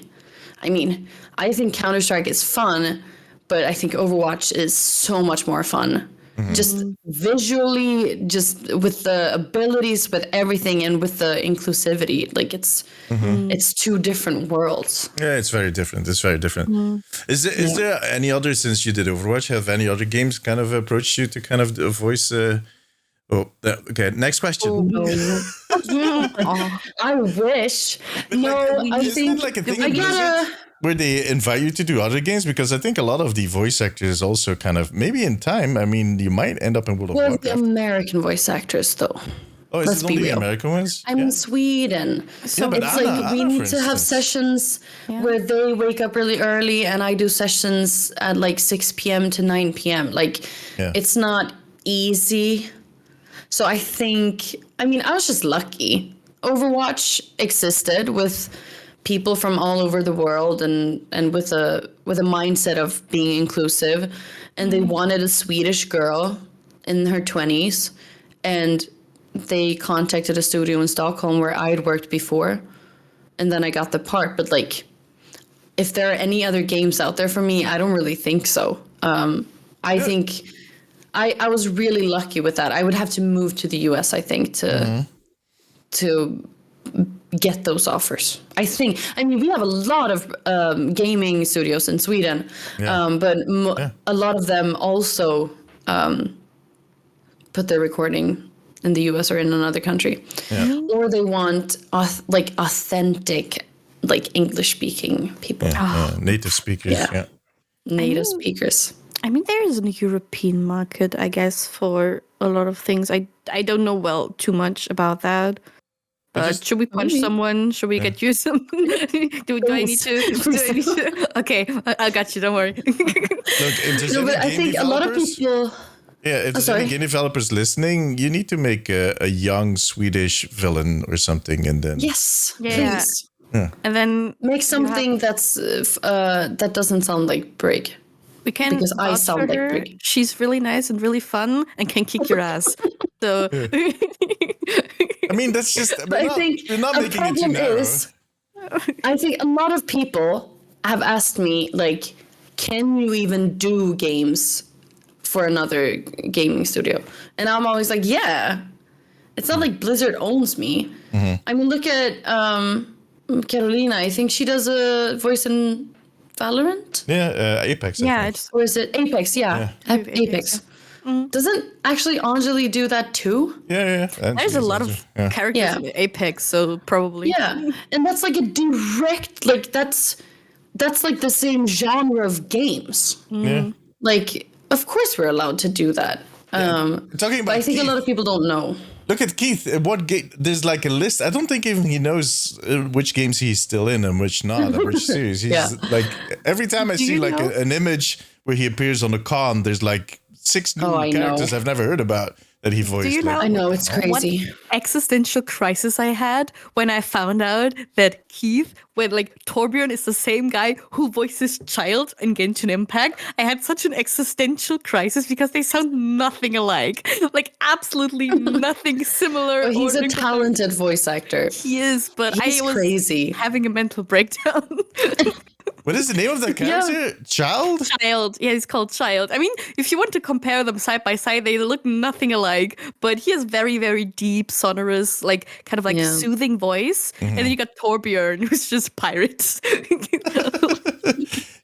I mean, I think Counter-Strike is fun, but I think Overwatch is so much more fun. Just visually, just with the abilities, with everything, and with the inclusivity. Like it's two different worlds. Yeah, it's very different. It's very different. Is there any other, since you did Overwatch, have any other games kind of approached you to kind of voice? Okay. Next question. Oh, no. I wish. I think like a thing I gotta. where they invite you to do other games, because I think a lot of the voice actors also kind of, maybe in time, I mean, you might end up in World of Well, Warcraft. the American voice actors, though. Oh, is Let's it be only real. American ones? I'm in Sweden. So but It's Anna, like we Anna, need for to have instance. sessions where they wake up really early and I do sessions at like 6 p.m. to 9 p.m. Like, it's not easy. So I was just lucky. Overwatch existed with people from all over the world and with a mindset of being inclusive, and they wanted a Swedish girl in her 20s, and they contacted a studio in Stockholm where I had worked before, and then I got the part. But like, if there are any other games out there for me, I don't really think so. I think I was really lucky with that. I would have to move to the US, I think, to get those offers. I mean, we have a lot of gaming studios in Sweden, but a lot of them also put their recording in the US or in another country. Or they want authentic, like English speaking people. Native speakers. Native speakers. I mean, there is a European market, I guess, for a lot of things. I don't know too much about that. But should we punch someone? Should we get you some? do I need to? Okay, I got you. Don't worry. Look, if there's any I game think a lot of developers- people. Yeah, if there's any game developers listening, you need to make a young Swedish villain or something, and then Yes, Yeah. please. And then Make something that's that doesn't sound like Brig. we can. because I vouch sound for like her. Brig. She's really nice and really fun and can kick your ass. So I mean, that's just. But I think we're not a making it too problem narrow. is, I think a lot of people have asked me, like, can you even do games for another gaming studio? And I'm always like, yeah. It's not like Blizzard owns me. I mean, look at Carolina. I think she does a voice in Valorant. Yeah, Apex. I yeah, think. it's Or is it Apex? Yeah, Apex, Apex. Doesn't actually Anjali do that too? Yeah. And there's a she's lot also- of characters in Apex, so probably. Yeah, and that's like a direct, like that's like the same genre of games. Yeah. Like, of course we're allowed to do that. Talking But about I think Keith, a lot of people don't know. look at Keith. What game? There's like a list. I don't think even he knows which games he's still in and which not, and which series. He's like, every time I see you like know? an image where he appears on a con, there's like 6 new I characters know. I've never heard about that he voiced. you know- like, I know, it's What crazy. existential crisis I had when I found out that Keith, when like Torbjörn is the same guy who voices Child in Genshin Impact. I had such an existential crisis because they sound nothing alike. Like absolutely nothing similar. But he's or a anything. talented voice actor. He is, but He's I was crazy. having a mental breakdown. What is the name of that character? Child? Child. Yeah, he's called Child. I mean, if you want to compare them side by side, they look nothing alike. But he has very, very deep, sonorous, like kind of like soothing voice. And then you got Torbjörn, who's just pirates.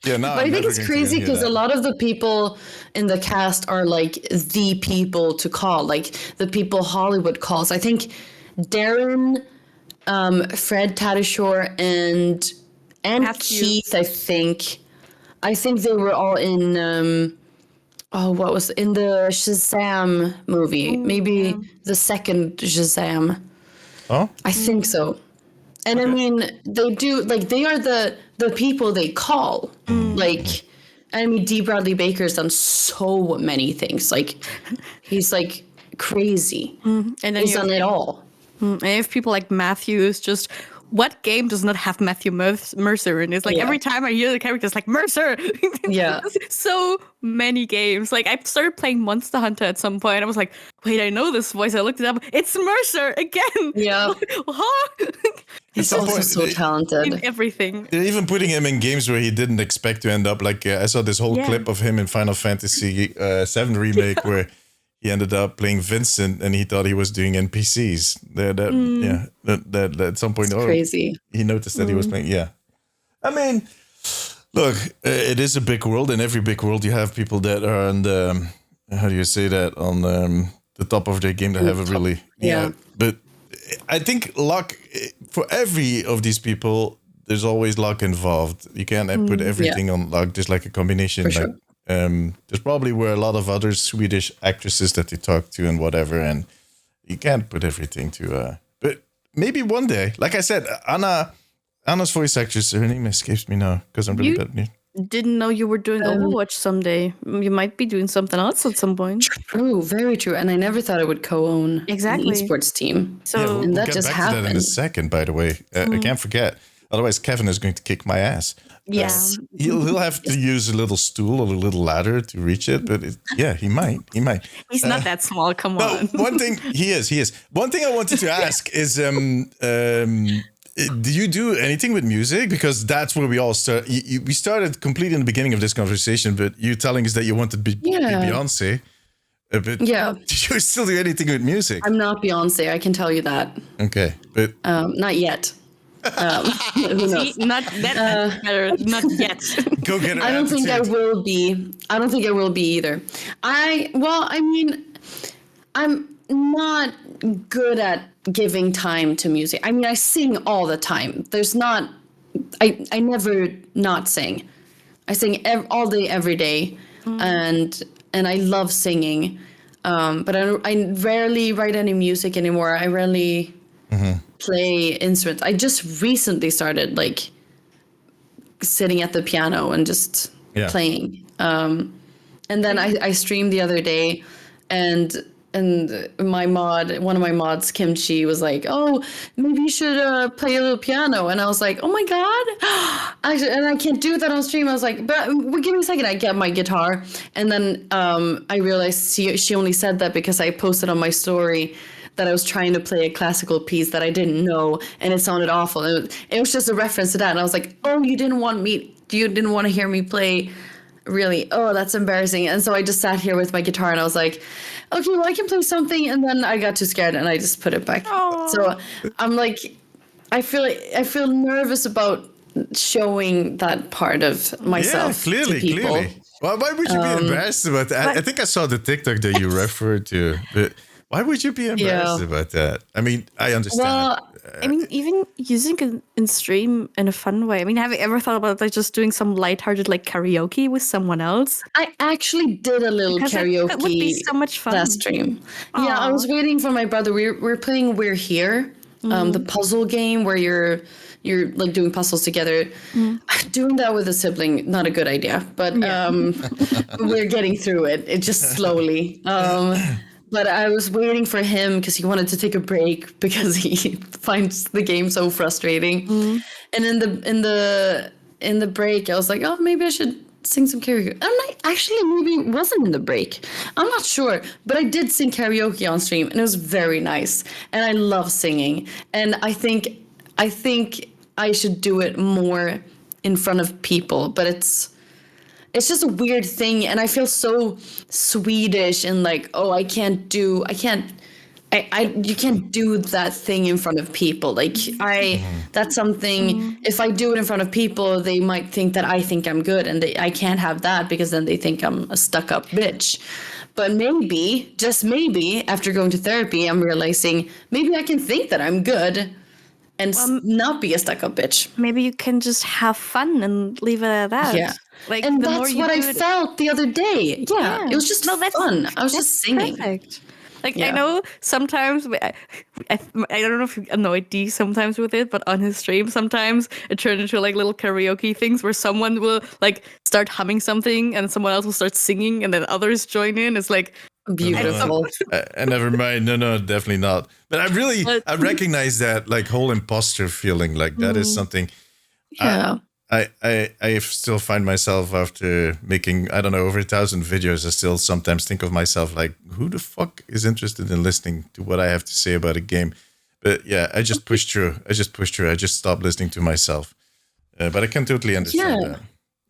Yeah, no. But I think it's crazy because a lot of the people in the cast are like the people to call, like the people Hollywood calls. I think Darren, Fred Tatasciore, and Matthew. Keith. I think they were all in. What was in the Shazam movie? Maybe the second Shazam. Oh, I think so. And I mean, they do, like, they are the people they call. Like, I mean, D. Bradley Baker's done so many things. Like, he's like crazy. And then He's you done it all. and if people like Matthew is just, what game does not have Matthew Mercer in? It's like every time I hear the character, it's like Mercer. Yeah. So many games. Like I started playing Monster Hunter at some point. I was like, wait, I know this voice. I looked it up. It's Mercer again. Yeah. Huh? He's also so talented. In everything. They're even putting him in games where he didn't expect to end up. Like I saw this whole clip of him in Final Fantasy VII Remake where he ended up playing Vincent and he thought he was doing NPCs. That at some point, crazy. He noticed that he was playing. Yeah, I mean, look, it is a big world. In every big world, you have people that are on the how do you say that on the top of their game that have a really But I think luck for every of these people. There's always luck involved. You can't put everything on luck. There's like a combination. For like, there's probably were a lot of other Swedish actresses that you talk to and whatever, and you can't put everything to. But maybe one day, like I said, Anna's voice actress, her name escapes me now because I'm really bad. Didn't know you were doing Overwatch someday. You might be doing something else at some point. True, very true. And I never thought I would co-own an esports team. So we'll that get just back happened. to that in a second, by the way. I can't forget. Otherwise, Kevin is going to kick my ass. Yes. He'll have to use a little stool or a little ladder to reach it. But he might. He's not that small. Come on. One thing, he is. One thing I wanted to ask is, do you do anything with music? Because that's where we all start. We started completely in the beginning of this conversation, but you telling us that you wanted to be Beyonce. But do you still do anything with music? I'm not Beyonce. I can tell you that. Okay, but not yet. Who knows? Not that not yet. Go get her. I don't think I will be. I don't think I will be either. I mean, I'm not good at giving time to music. I mean, I sing all the time. There's not. I never not sing. I sing all day, every day, and I love singing. But I rarely write any music anymore. I rarely play instruments. I just recently started like sitting at the piano and just playing. And then I streamed the other day, and my one of my mods, Kimchi, was like, "Oh, maybe you should play a little piano." And I was like, "Oh my god!" And I can't do that on stream. I was like, "But give me a second." I get my guitar, and then I realized she only said that because I posted on my story that I was trying to play a classical piece that I didn't know, and it sounded awful. It was just a reference to that, and I was like, "Oh, you didn't want to hear me play." Really? Oh, that's embarrassing. And so I just sat here with my guitar and I was like, okay, well, I can play something. And then I got too scared and I just put it back. Aww. So I'm like, I feel nervous about showing that part of myself to people. Clearly. Well, why would you be embarrassed about that? I think I saw the TikTok that you referred to, but why would you be embarrassed about that? I mean, I understand. Well, I mean, even using it in stream in a fun way. I mean, have you ever thought about like just doing some lighthearted like karaoke with someone else? I actually did a little karaoke. That would be so much fun. Last stream. Aww. Yeah, I was waiting for my brother. We're playing We're Here, the puzzle game where you're like doing puzzles together. Doing that with a sibling, not a good idea, but we're getting through it. It just slowly. But I was waiting for him because he wanted to take a break because he finds the game so frustrating. And in the break, I was like, oh, maybe I should sing some karaoke. And I actually maybe wasn't in the break. I'm not sure, but I did sing karaoke on stream, and it was very nice. And I love singing, and I think I should do it more in front of people. But it's just a weird thing, and I feel so Swedish and like, oh, you can't do that thing in front of people. Like that's something, if I do it in front of people, they might think that I think I'm good, and I can't have that because then they think I'm a stuck-up bitch. But maybe, just maybe, after going to therapy, I'm realizing maybe I can think that I'm good and not be a stuck-up bitch. Maybe you can just have fun and leave it at that. Yeah. Like, and that's what I felt the other day. Yeah. It was just fun. I was just singing. Perfect. Like, I know sometimes, I don't know if you annoyed Dee sometimes with it, but on his stream, sometimes it turned into like little karaoke things where someone will like start humming something and someone else will start singing and then others join in. It's like, beautiful. Never mind. No, definitely not. But I recognize that like whole imposter feeling. Like that is something. Yeah. I still find myself after making, I don't know, over 1,000 videos, I still sometimes think of myself like, who the fuck is interested in listening to what I have to say about a game? But yeah, I just pushed through. I just stopped listening to myself. But I can totally understand that.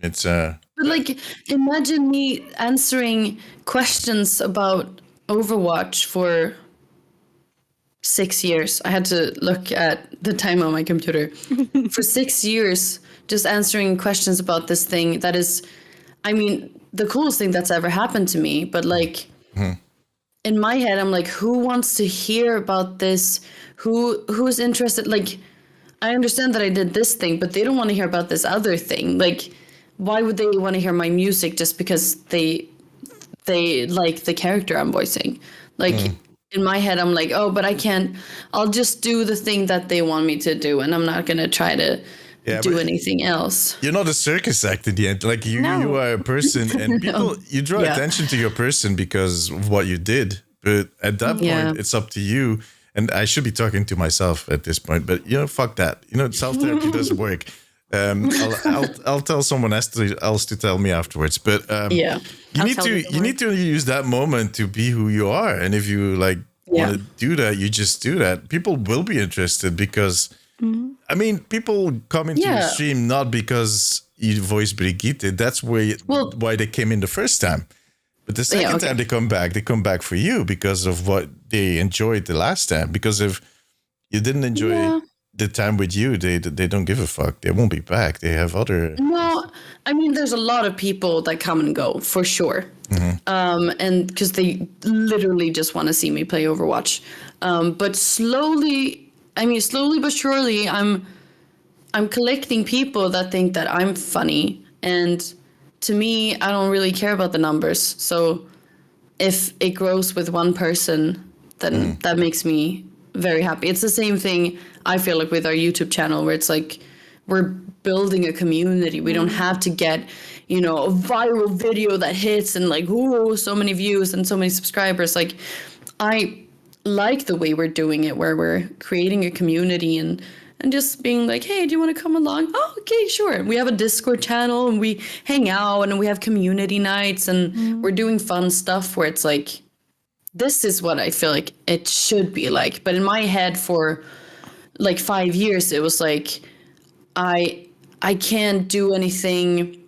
It's But like, imagine me answering questions about Overwatch for 6 years. I had to look at the time on my computer. For 6 years, just answering questions about this thing that is, I mean, the coolest thing that's ever happened to me. But like, in my head, I'm like, who wants to hear about this? Who's interested? Like, I understand that I did this thing, but they don't want to hear about this other thing. Like, why would they want to hear my music just because they like the character I'm voicing? Like, in my head, I'm like, oh, but I can't. I'll just do the thing that they want me to do, and I'm not gonna try to do anything else. You're not a circus act in the end. Like you are a person, and people you draw attention to your person because of what you did. But at that point, it's up to you. And I should be talking to myself at this point, but fuck that. Self-therapy doesn't work. I'll tell someone else to tell me afterwards. But you need to use that moment to be who you are. And if you want to do that, you just do that. People will be interested because I mean, people come into your stream not because you voice Brigitte. That's why they came in the first time. But the second time they come back for you because of what they enjoyed the last time. Because if you didn't enjoy the time with you, they don't give a fuck. They won't be back. They have other... No, I mean, there's a lot of people that come and go, for sure. And because they literally just want to see me play Overwatch. But slowly but surely, I'm collecting people that think that I'm funny. And to me, I don't really care about the numbers. So if it grows with one person, then that makes me very happy. It's the same thing I feel like with our YouTube channel, where it's like we're building a community. We don't have to get, a viral video that hits and like, ooh, so many views and so many subscribers. Like, I like the way we're doing it, where we're creating a community and just being like, hey, do you want to come along? Oh, okay, sure. We have a Discord channel and we hang out and we have community nights and we're doing fun stuff where it's like, this is what I feel like it should be like. But in my head for like 5 years, it was like, I can't do anything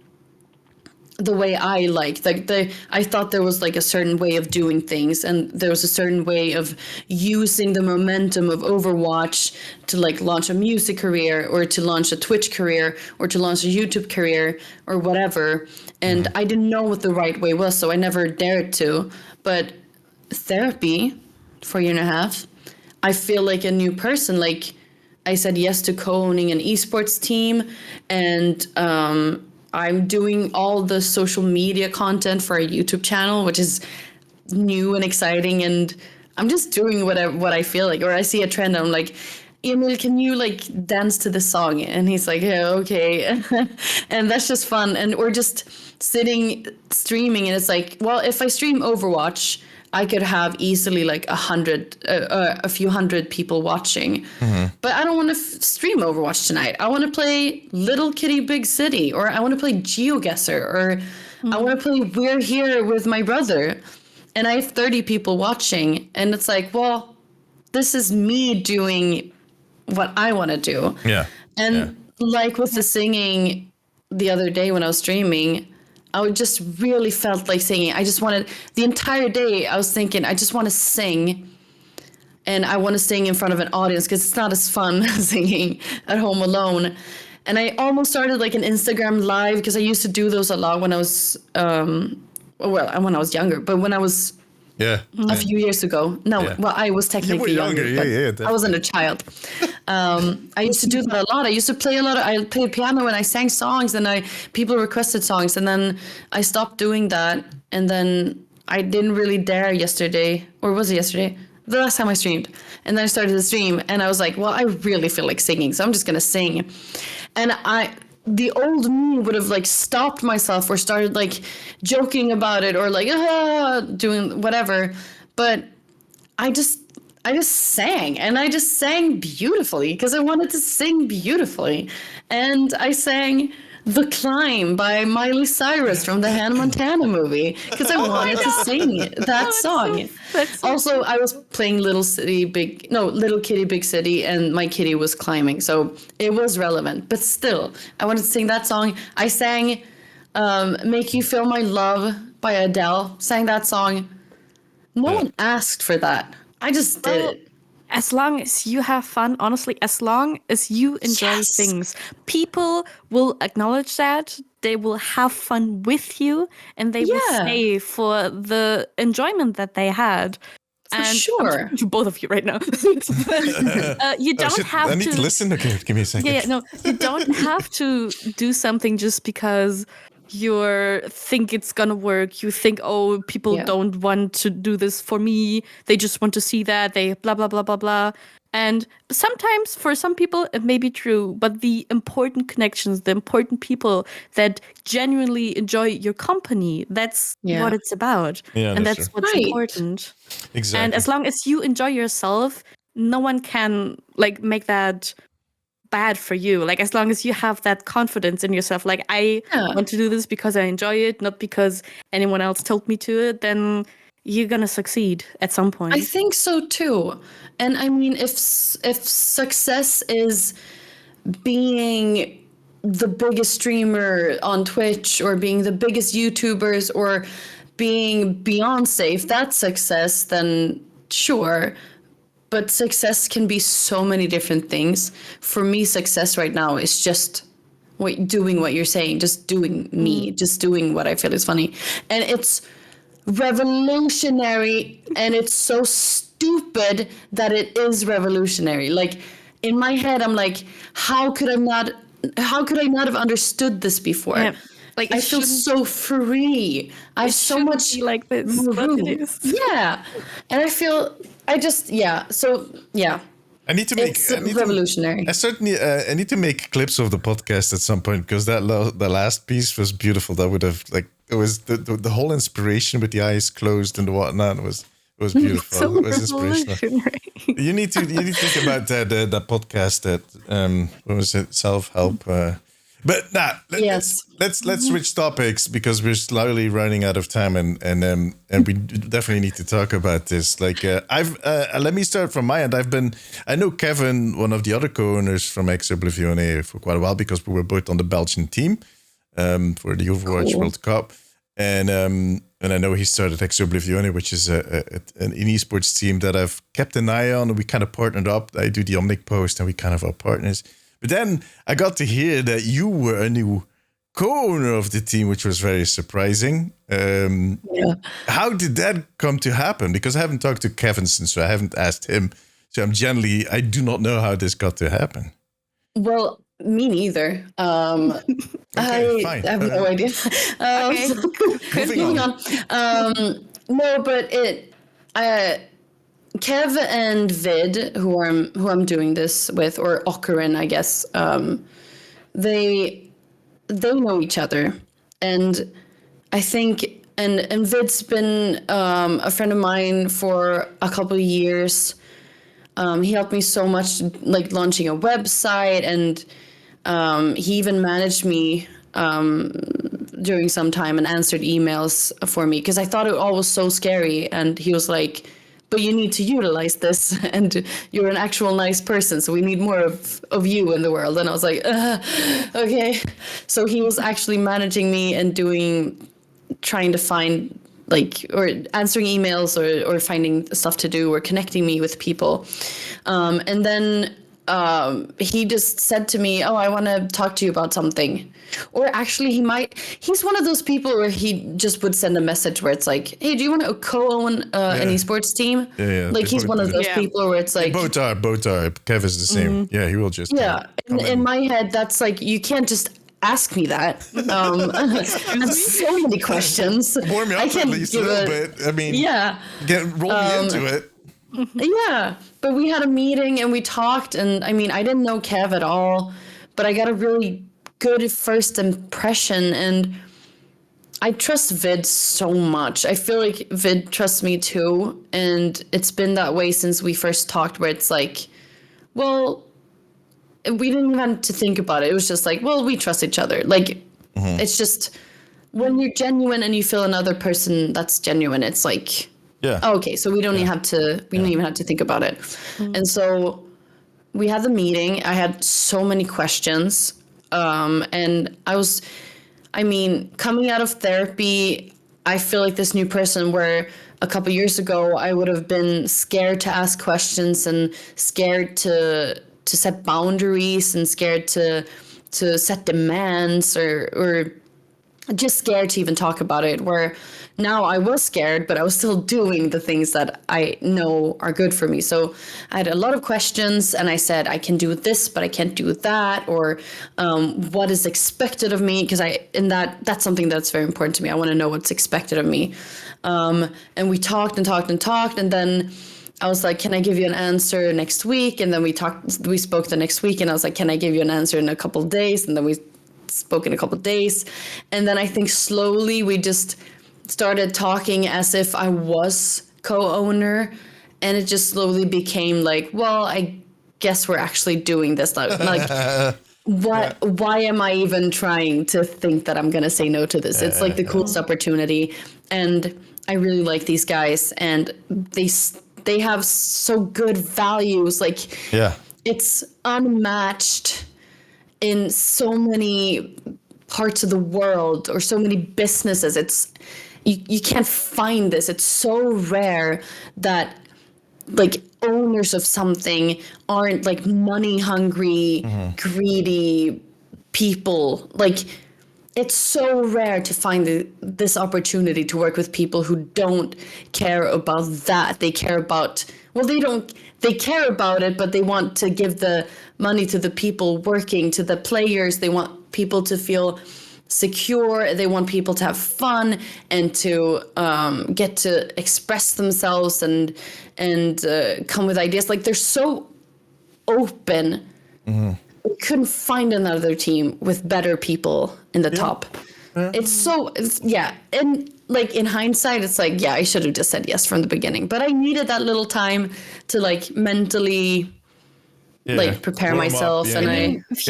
the way I liked. I thought there was like a certain way of doing things, and there was a certain way of using the momentum of Overwatch to like launch a music career or to launch a Twitch career or to launch a YouTube career or whatever. And I didn't know what the right way was, so I never dared to. But therapy for a year and a half, I feel like a new person. Like, I said yes to co-owning an esports team, and I'm doing all the social media content for a YouTube channel, which is new and exciting. And I'm just doing what I feel like, or I see a trend. And I'm like, Emil, can you like dance to this song? And he's like, yeah, okay. And that's just fun. And we're just sitting streaming. And it's like, well, if I stream Overwatch, I could have easily like a few hundred people watching. But I don't want to stream Overwatch tonight. I want to play Little Kitty Big City, or I want to play GeoGuessr, or I want to play We're Here with my brother. And I have 30 people watching. And it's like, well, this is me doing what I want to do. Yeah. And like with the singing the other day when I was streaming, I just really felt like singing. I just wanted, the entire day I was thinking, I just want to sing. And I want to sing in front of an audience because it's not as fun as singing at home alone. And I almost started like an Instagram live, because I used to do those a lot when I was, when I was younger. But when I was a few years ago. Well, I was technically younger. I wasn't a child. I used to do that a lot. I used to play a lot. I played piano and I sang songs, and people requested songs, and then I stopped doing that. And then I didn't really dare yesterday, or was it yesterday? The last time I streamed. And then I started to stream, and I was like, well, I really feel like singing, so I'm just gonna sing. And the old me would have like stopped myself or started like joking about it, or like doing whatever. But I just sang, and I just sang beautifully because I wanted to sing beautifully. And I sang The Climb by Miley Cyrus from the Hannah Montana movie because I wanted to sing that song. Also, I was playing Little Kitty Big City, and my kitty was climbing, so it was relevant. But still, I wanted to sing that song. I sang "Make You Feel My Love" by Adele. Sang that song. No one asked for that. I just did it. As long as you have fun, honestly, as long as you enjoy things, people will acknowledge that. They will have fun with you, and they will stay for the enjoyment that they had. For sure. To both of you right now. You don't have to. I need to listen. Okay, give me a second. Yeah, no, you don't have to do something just because you think it's gonna work. You think, oh, people don't want to do this for me. They just want to see that. They blah, blah, blah, blah, blah. And sometimes for some people it may be true, but the important connections, the important people that genuinely enjoy your company, that's what it's about. Yeah, and that's what's important. Exactly. And as long as you enjoy yourself, no one can make that bad for you. Like, as long as you have that confidence in yourself, like, I want to do this because I enjoy it, not because anyone else told me to it, then you're gonna succeed at some point. I think so too. And I mean, if success is being the biggest streamer on Twitch or being the biggest YouTubers or being Beyonce, if that's success, then sure. But success can be so many different things. For me, success right now is just doing what you're saying, just doing me, just doing what I feel is funny. And it's revolutionary, and it's so stupid that it is revolutionary. Like, in my head, I'm like, how could I not have understood this before? Yeah. Like, I feel so free. I have so much like this. room. Yeah. And I need to make it's revolutionary. I need to make clips of the podcast at some point, because the last piece was beautiful. That would have it was the whole inspiration with the eyes closed and whatnot was beautiful. So it was inspirational. You need to think about that podcast that what was it, self-help. But let's switch topics, because we're slowly running out of time, and we definitely need to talk about this. Like, let me start from my end. I know Kevin, one of the other co-owners from Ex Oblivione, for quite a while, because we were both on the Belgian team for the Overwatch World Cup, and I know he started Ex Oblivione, which is an esports team that I've kept an eye on. We kind of partnered up. I do the Omnic post, and we kind of are partners. But then I got to hear that you were a new co-owner of the team, which was very surprising. How did that come to happen? Because I haven't talked to Kevin since, so I haven't asked him. So I do not know how this got to happen. Well, me neither. Fine. I have no idea. Moving on. No, but Kev and Vid, who I'm doing this with, or Ocarin, I guess, they know each other, and I think and Vid's been a friend of mine for a couple of years. He helped me so much, like launching a website, and he even managed me during some time and answered emails for me, because I thought it all was so scary, and he was like, but you need to utilize this, and you're an actual nice person, so we need more of you in the world. And I was like, okay. So he was actually managing me and trying to find, or answering emails, or finding stuff to do, or connecting me with people. And then he just said to me, I want to talk to you about something. Or actually, he's one of those people where he just would send a message where it's like, hey, do you want to co-own an esports team? Yeah. Like, he's one of those people where it's like... Both are. Kev is the same. Mm-hmm. Yeah, he will just... Yeah. In my head, that's like, you can't just ask me that. I have so many questions. Warm me up at least a little bit. I mean, roll me into it. Yeah, but we had a meeting and we talked, and I mean, I didn't know Kev at all, but I got a really good first impression, and I trust Vid so much. I feel like Vid trusts me too, and it's been that way since we first talked, where it's like, well, we didn't even have to think about it. It was just like, well, we trust each other. Like, it's just when you're genuine and you feel another person that's genuine, it's like, okay, so we don't even have to, don't even have to think about it. And so we had the meeting. I had so many questions. And coming out of therapy, I feel like this new person where a couple years ago, I would have been scared to ask questions and scared to set boundaries and scared to set demands or just scared to even talk about it, where now I was scared, but I was still doing the things that I know are good for me. So I had a lot of questions and I said, I can do this, but I can't do that. Or what is expected of me? Because that's something that's very important to me. I want to know what's expected of me. And we talked and talked and talked. And then I was like, can I give you an answer next week? And then we spoke the next week and I was like, can I give you an answer in a couple of days? And then we spoke in a couple of days. And then I think slowly we just started talking as if I was co-owner, and it just slowly became like, well, I guess we're actually doing this. Like, why am I even trying to think that I'm going to say no to this? It's like the coolest opportunity. And I really like these guys, and they have so good values. Like, it's unmatched in so many parts of the world or so many businesses. It's you can't find this. It's so rare that like owners of something aren't like money hungry, greedy people. Like, it's so rare to find this opportunity to work with people who don't care about that. They care about, they care about it, but they want to give the money to the people working, to the players. They want people to feel secure. They want people to have fun and to get to express themselves and come with ideas. Like, they're so open. We couldn't find another team with better people in the top. And like in hindsight, it's like, I should have just said yes from the beginning, but I needed that little time to like mentally like prepare myself. And if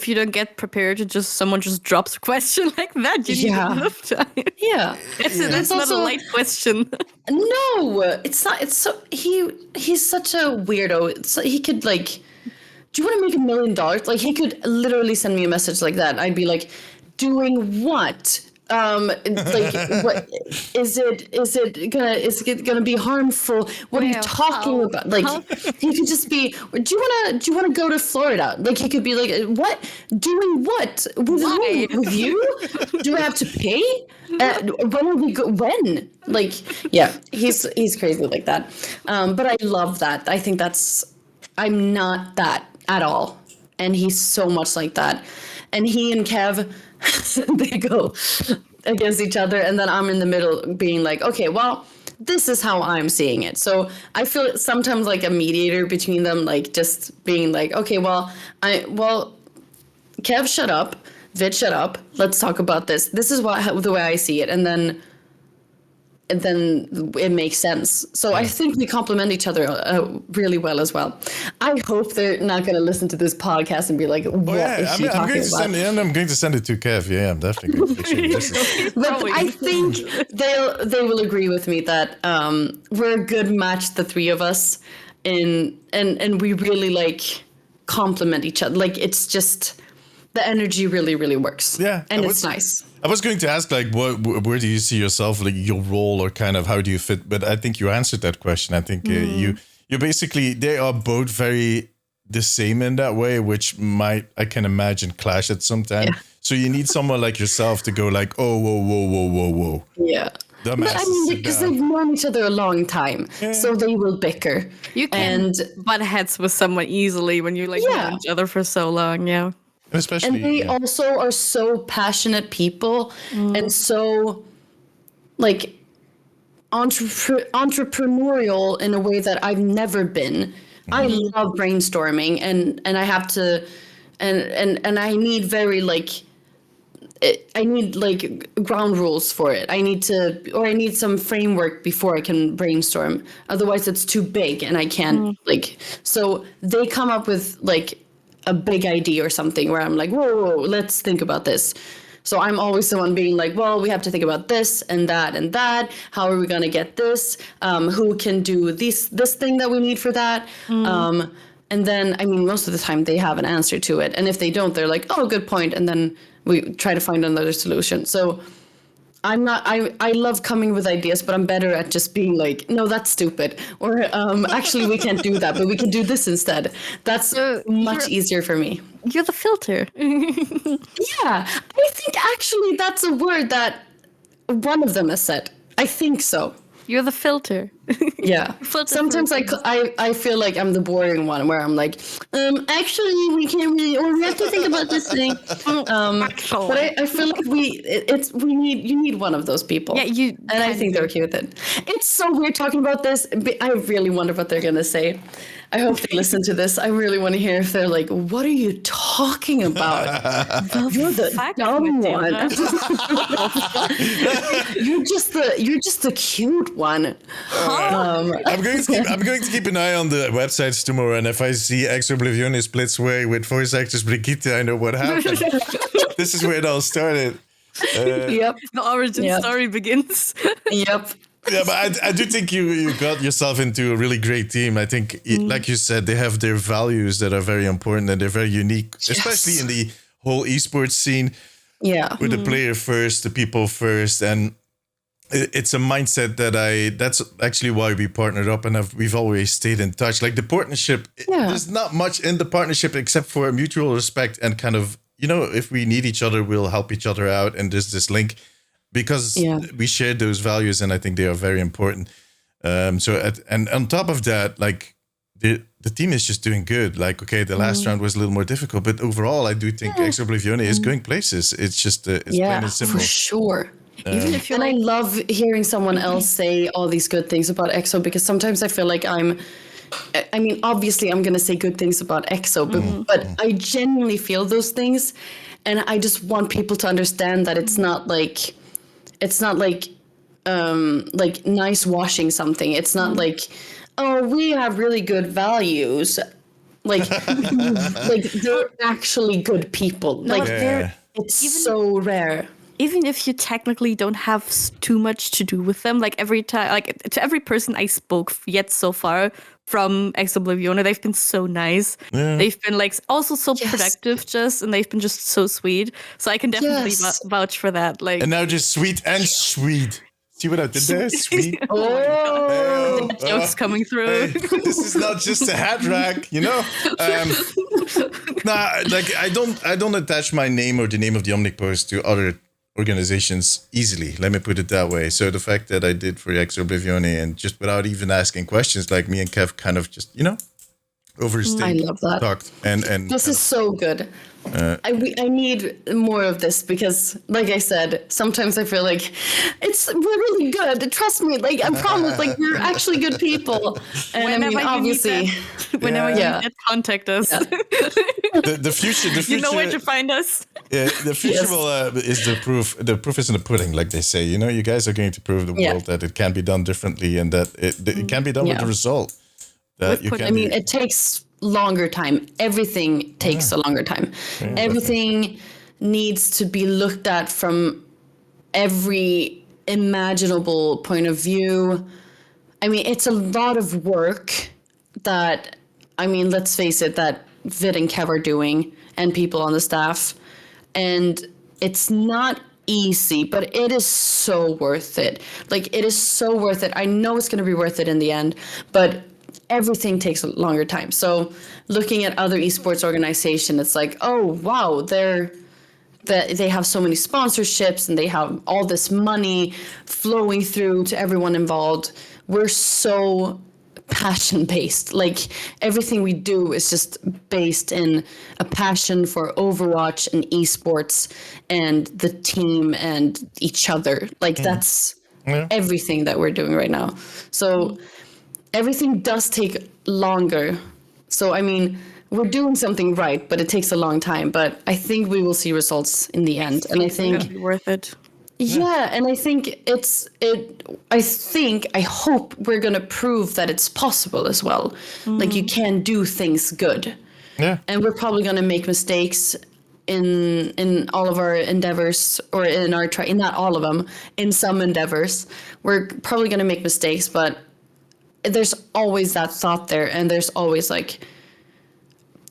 you don't get prepared to someone just drops a question like that, you need enough time. It's not also a light question. No, it's not. It's so he's such a weirdo. So he could like, do you want to make $1 million? Like, he could literally send me a message like that. I'd be like, doing what? Like, what is it gonna be harmful? What are you talking about? Like, he could just be, do you wanna go to Florida? Like, he could be like, what? Doing what? With you? Do I have to pay? When are we when? Like, he's crazy like that. But I love that. I think I'm not that at all. And he's so much like that. And he and Kev, they go against each other. And then I'm in the middle being like, okay, well, this is how I'm seeing it. So I feel sometimes like a mediator between them, like just being like, okay, well, Kev, shut up. Vid, shut up. Let's talk about this. This is the way I see it. And then it makes sense. So I think we complement each other really well as well. I hope they're not going to listen to this podcast and be like, what is she talking about? I'm going to send it to Kev. Yeah, I'm definitely going to listen. But I think they will agree with me that we're a good match, the three of us, and we really like complement each other. Like, it's just the energy really, really works. Yeah, and it's nice. I was going to ask, like, where do you see yourself, like your role, or kind of how do you fit? But I think you answered that question. I think you basically, they are both very the same in that way, which might, I can imagine, clash at some time. Yeah. So you need someone like yourself to go like, oh, whoa. Yeah. But I mean, because they've known each other a long time, so they will bicker. You can butt heads with someone easily when you like know each other for so long. Yeah. Especially, and they also are so passionate people and so like entrepreneurial in a way that I've never been. I love brainstorming and I have to and I need very like I need like ground rules for it. I need some framework before I can brainstorm. Otherwise it's too big and I can't so they come up with like a big idea or something where I'm like, whoa, let's think about this. So I'm always the one being like, well, we have to think about this and that and that. How are we going to get this? Who can do this thing that we need for that? And then, I mean, most of the time they have an answer to it. And if they don't, they're like, oh, good point. And then we try to find another solution. So I love coming with ideas, but I'm better at just being like, no, that's stupid. Or actually, we can't do that, but we can do this instead. That's much easier for me. You're the filter. Yeah, I think actually that's a word that one of them has said. I think so. You're the filter. Yeah. Sometimes I feel like I'm the boring one where I'm like, actually we can't really, or we have to think about this thing. But I feel like you need one of those people. Yeah, and I think they're okay with it. It's so weird talking about this. I really wonder what they're gonna say. I hope they listen to this. I really want to hear if they're like, what are you talking about? You're the dumb one. you're just the cute one. I'm going to keep an eye on the websites tomorrow, and if I see Ex Oblivione splits way with voice actress Brigitte, I know what happened. This is where it all started. Yep. The origin story begins. Yep. Yeah, but I do think you got yourself into a really great team. I think, like you said, they have their values that are very important and they're very unique, especially in the whole esports scene. Yeah. With the player first, the people first. And it's a mindset that's actually why we partnered up and we've always stayed in touch. Like the partnership, there's not much in the partnership except for mutual respect and kind of, if we need each other, we'll help each other out. And there's this link. Because we share those values, and I think they are very important. And on top of that, like the team is just doing good. Like, okay, the last round was a little more difficult, but overall, I do think Ex Oblivione is going places. It's just it's plain and simple. For sure. Even if I love hearing someone else say all these good things about EXO, because sometimes I feel like I mean, obviously, I'm going to say good things about EXO, but I genuinely feel those things, and I just want people to understand that it's not like nice washing something. It's not like, oh, we have really good values. Like they're actually good people. No, it's so rare. Even if you technically don't have too much to do with them, like every time, like to every person I spoke yet so far from Ex Oblivione, they've been so nice. Yeah. They've been like also so productive, and they've been just so sweet. So I can definitely vouch for that. Like, and now just sweet and sweet. See what I did there? Sweet. The jokes coming through. Hey, this is not just a hat rack, like I don't attach my name or the name of the Omnic post to other organizations easily. Let me put it that way. So the fact that I did for Ex Oblivione and just without even asking questions, like me and Kev kind of just, overstayed. I love that. Talked and this is so good. I need more of this because, like I said, sometimes I feel like we're really good. Trust me, like I promise, like we're actually good people. And whenever obviously, whenever you need that, contact us. Yeah. The future. You know where to find us. Yeah, the future is the proof. The proof is in the pudding, like they say. You guys are going to prove the world that it can be done differently and that it can be done with the result. It takes longer time. Everything takes a longer time. Yeah, everything needs to be looked at from every imaginable point of view. I mean, it's a lot of work that, let's face it, that Vid and Kev are doing and people on the staff. And it's not easy, but it is so worth it. Like, it is so worth it. I know it's going to be worth it in the end, but everything takes a longer time. So looking at other esports organizations, it's like, oh, wow, they have so many sponsorships and they have all this money flowing through to everyone involved. We're so passion-based. Like, everything we do is just based in a passion for Overwatch and esports and the team and each other. Like, that's everything that we're doing right now. So everything does take longer. So, we're doing something right, but it takes a long time. But I think we will see results in the end, and I think It's gonna be worth it. yeah, and I think I hope we're gonna prove that it's possible as well. Like you can do things good. Yeah. And we're probably gonna make mistakes in all of our endeavors, or in not all of them, in some endeavors. We're probably gonna make mistakes, but there's always that thought there, and there's always like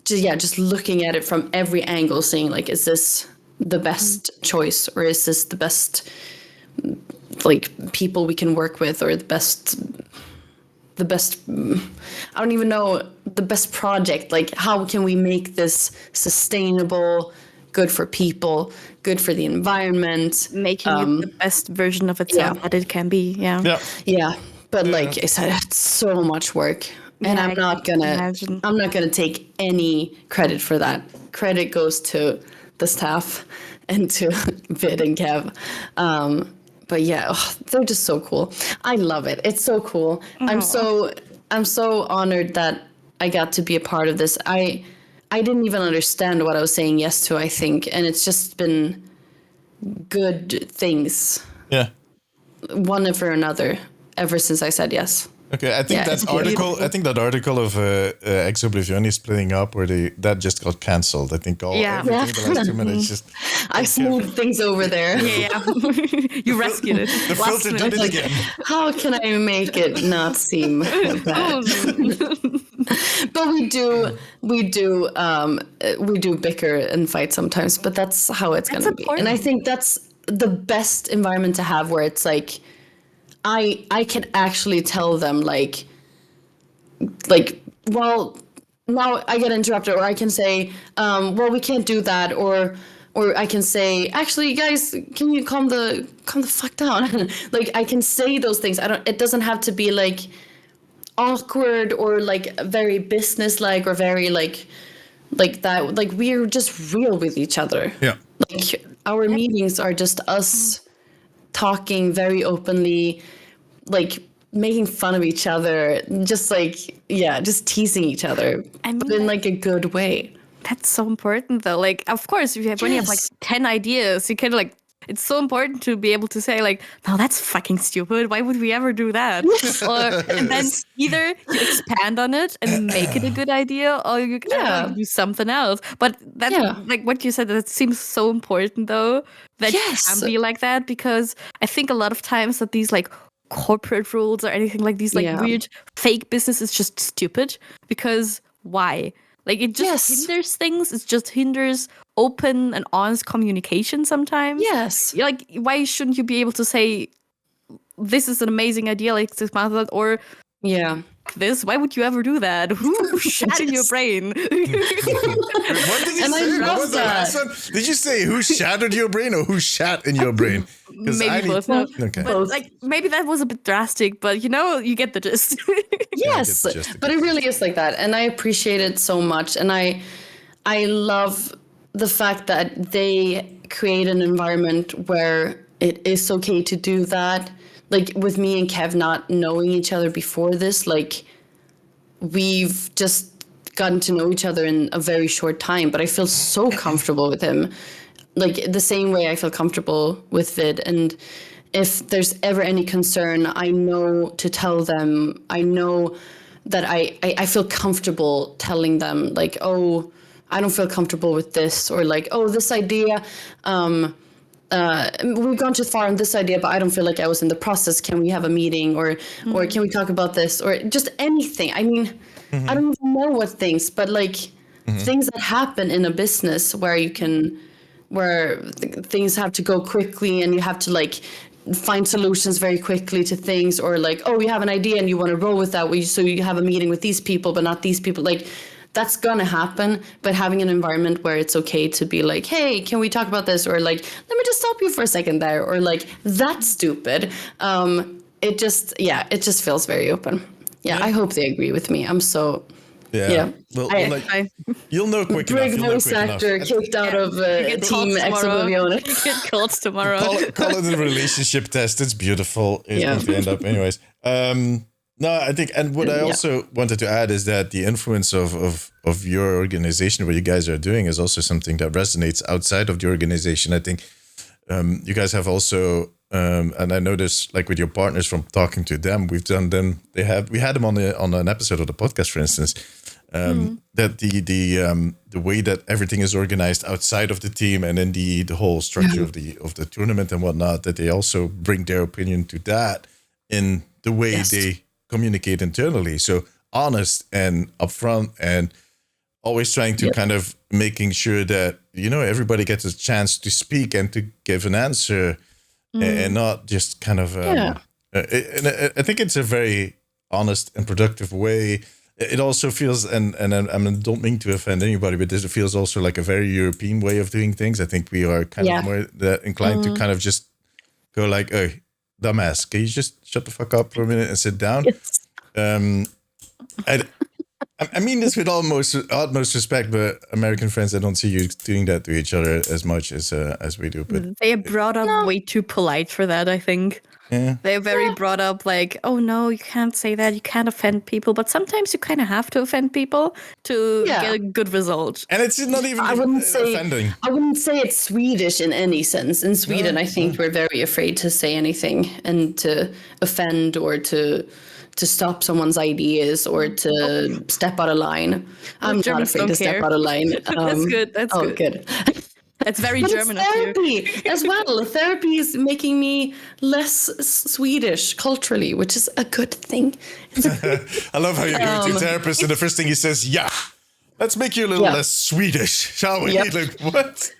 just looking at it from every angle, saying like, is this the best choice, or is this the best like people we can work with, or the best I don't even know, the best project, like how can we make this sustainable, good for people, good for the environment, Making it the best version of itself that it can be. yeah. But like I said, it's so much work, and Yeah, I'm not gonna take any credit for that. Credit goes to the staff and to Vid and Kev. But yeah, they're just so cool. I love it. It's so cool. I'm so honored that I got to be a part of this. I didn't even understand what I was saying yes to, I think, and it's just been good things. Yeah. One after another ever since I said yes. Okay, I think that article of Ex Oblivion splitting up, where that just got cancelled. I think everything the last 2 minutes just. I smoothed things over there. Yeah. You rescued it. The filter did it again. How can I make it not seem bad? But we do bicker and fight sometimes, but that's how it's gonna be. And I think that's the best environment to have, where it's like I can actually tell them like, well, now I get interrupted, or I can say, well, we can't do that, or I can say, actually, guys, can you calm the fuck down? Like I can say those things. It doesn't have to be like awkward or like very business-like or very like that. Like we're just real with each other. Yeah. Like our meetings are just us talking very openly, like making fun of each other, just like, just teasing each other, but in like a good way. That's so important though. Like, of course, when you have like 10 ideas, you can like, it's so important to be able to say like, no, that's fucking stupid. Why would we ever do that? And then either you expand on it and make it a good idea, or you do something else. But that's like what you said, that seems so important though, that you can be like that, because I think a lot of times that these like corporate rules or anything like these like weird fake business is just stupid, because why? Like it just hinders things. It just hinders open and honest communication sometimes. Yes. Like, why shouldn't you be able to say, this is an amazing idea, like 6 months ago, or this? Why would you ever do that? Who shat in your brain? What did you say? What was the last one? Did you say who shattered your brain or who shat in your brain? Maybe both. Okay. But like maybe that was a bit drastic, but you get the gist. Yes, but it really is like that, and I appreciate it so much, and I love the fact that they create an environment where it is okay to do that. Like with me and Kev not knowing each other before this, like we've just gotten to know each other in a very short time, but I feel so comfortable with him, like the same way I feel comfortable with Vid. And if there's ever any concern, I know to tell them. I know that I feel comfortable telling them, like, oh, I don't feel comfortable with this, or like, oh, this idea, we've gone too far on this idea, but I don't feel like I was in the process. Can we have a meeting, or can we talk about this, or just anything? I mean, I don't even know what things, but like things that happen in a business where things have to go quickly, and you have to like find solutions very quickly to things, or like, oh, you have an idea and you want to roll with that, so you have a meeting with these people but not these people. Like that's gonna happen, but having an environment where it's okay to be like, hey, can we talk about this, or like, let me just stop you for a second there, or like, that's stupid. It just feels very open. I hope they agree with me. I'm so Well, you'll know quick enough. Brig voice actor kicked out of Team Ex Oblivion. You get calls tomorrow. Call it a relationship test. It's beautiful if you end up anyways. No, I think, and what I also wanted to add is that the influence of your organization, what you guys are doing, is also something that resonates outside of the organization. I think you guys have also, and I noticed, like with your partners from talking to them, we've done them. We had them on an episode of the podcast, for instance. That the way that everything is organized outside of the team and then the whole structure of the tournament and whatnot, that they also bring their opinion to that in the way they communicate internally. So honest and upfront and always trying to kind of making sure that, everybody gets a chance to speak and to give an answer and not just kind of, and I think it's a very honest and productive way. It also feels, and I don't mean to offend anybody, but it feels also like a very European way of doing things. I think we are kind of more inclined to kind of just go like, hey, dumbass, can you just shut the fuck up for a minute and sit down? Yes. I mean this with utmost respect, but American friends, I don't see you doing that to each other as much as we do. But they are brought up way too polite for that, I think. Yeah. They're very brought up like, oh no, you can't say that, you can't offend people. But sometimes you kind of have to offend people to get a good result. And it's not even offending. I wouldn't say it's Swedish in any sense. In Sweden, I think we're very afraid to say anything and to offend or to stop someone's ideas or to step out of line. I'm not afraid to step out of line. That's good. That's good. That's very German of you. Therapy as well. Therapy is making me less Swedish culturally, which is a good thing. I love how you go to a therapist and the first thing he says, let's make you a little less Swedish, shall we? Yep. Like, what?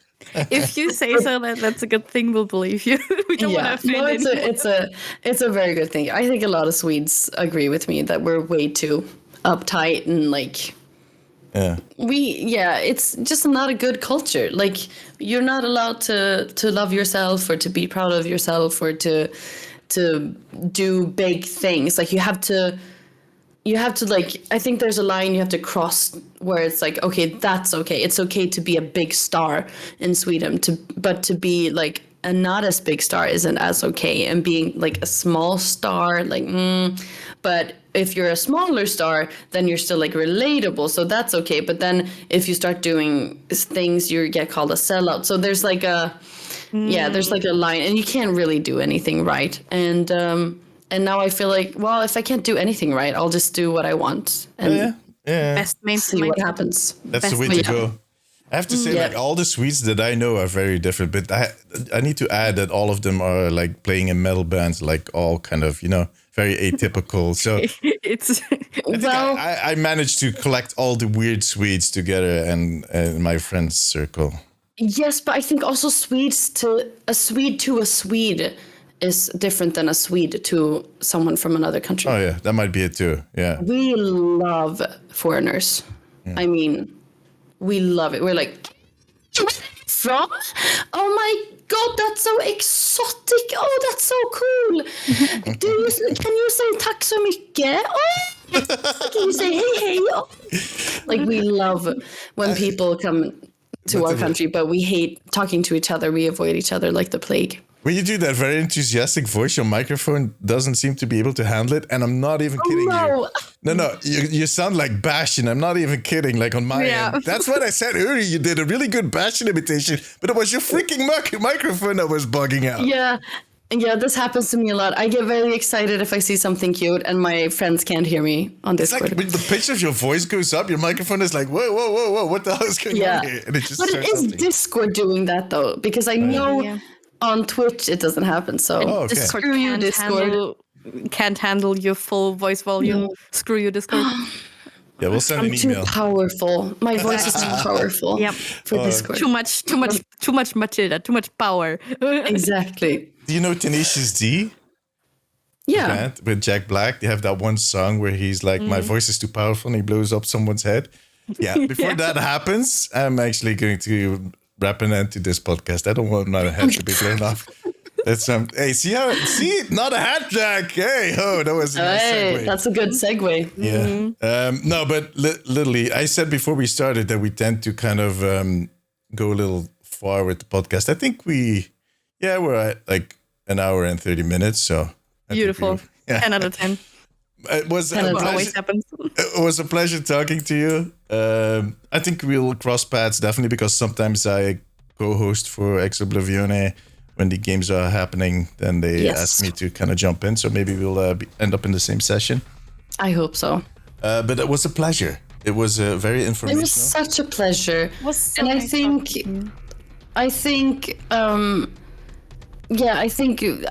If you say so, that's a good thing. We'll believe you. We don't want to offend it's a very good thing. I think a lot of Swedes agree with me that we're way too uptight and like... it's just not a good culture. Like, you're not allowed to love yourself or to be proud of yourself or to do big things. Like, you have to like, I think there's a line you have to cross where it's like, okay, that's okay. It's okay to be a big star in Sweden, but to be like a not as big star isn't as okay. And being like a small star, like, but if you're a smaller star, then you're still like relatable. So that's okay. But then if you start doing things, you get called a sellout. So there's like there's like a line and you can't really do anything right. And now I feel like, well, if I can't do anything right, I'll just do what I want and see what happens. That's the way to go. I have to say, like, all the Swedes that I know are very different, but I need to add that all of them are like playing in metal bands, like all kind of, very atypical. So I managed to collect all the weird Swedes together and my friends' circle. Yes, but I think also a Swede to a Swede is different than a Swede to someone from another country. Oh yeah, that might be it too. Yeah. We love foreigners. Yeah. I mean, we love it. We're like, from? Oh my God, that's so exotic. Oh, that's so cool. Can you say tack så mycket? Oh, can you say hey? Oh. Like, we love when people come to our country, but we hate talking to each other. We avoid each other like the plague. When you do that very enthusiastic voice, your microphone doesn't seem to be able to handle it. And I'm not even kidding you. No, you sound like Bastion. I'm not even kidding, like on my end. That's what I said earlier. You did a really good Bastion imitation, but it was your freaking microphone that was bugging out. Yeah, this happens to me a lot. I get very excited if I see something cute and my friends can't hear me on Discord. It's like when the pitch of your voice goes up, your microphone is like, whoa, what the hell is going on here? And it just but it is something. Discord doing that, though, because I know... On Twitch, it doesn't happen. So Discord can't handle your full voice volume. No. Screw you, Discord. Yeah, we'll send an email. I'm too powerful. My voice is too powerful. For Discord. Too much Matilda. Too much power. Exactly. Do you know Tenacious D? Yeah. With Jack Black, they have that one song where he's like, "My voice is too powerful," and he blows up someone's head. Yeah. Before that happens, I'm actually going to wrap an end to this podcast. I don't want my head to be blown off. That's hey, see, not a hat jack. Hey, that was a nice segue. That's a good segue. Yeah. Mm-hmm. No, but literally, I said before we started that we tend to kind of go a little far with the podcast. I think we're at like an hour and 30 minutes. So beautiful. 10 out of 10. It was And a it What always pleasure. happens. It was a pleasure talking to you. I think we'll cross paths definitely because sometimes I co-host for Ex Oblivione when the games are happening. Then they Yes. ask me to kind of jump in, so maybe we'll end up in the same session. I hope so. But it was a pleasure. It was very It informational. was such a pleasure. It was so And I nice think, talking I think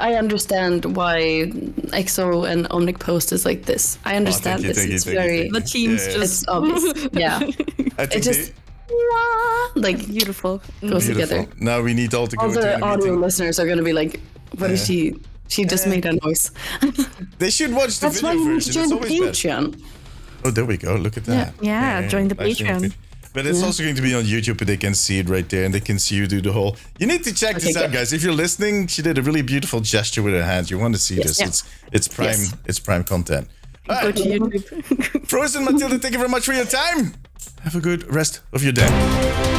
I understand why EXO and Omnic Post is like this. I understand you, this. thank you, It's thank you, very, thank you. The teams Yeah, yeah. just it's obvious. Yeah. I think It just, like, beautiful. goes beautiful. together. Now we need all to go All into the a audio meeting. listeners are going to be like, what is she? She just made a noise. They should watch the That's why video you need to version. join It's the always better. Patreon. Oh, there we go. Look at that. Yeah, join the live stream Patreon. feed. But it's also going to be on YouTube, but they can see it right there, and they can see you do the whole. You need to check this Okay, out, good. guys. If you're listening, she did a really beautiful gesture with her hands. You want to see this? Yeah. It's prime. Yes. It's prime content. All Go right. to YouTube. Frozen Matilda, thank you very much for your time. Have a good rest of your day.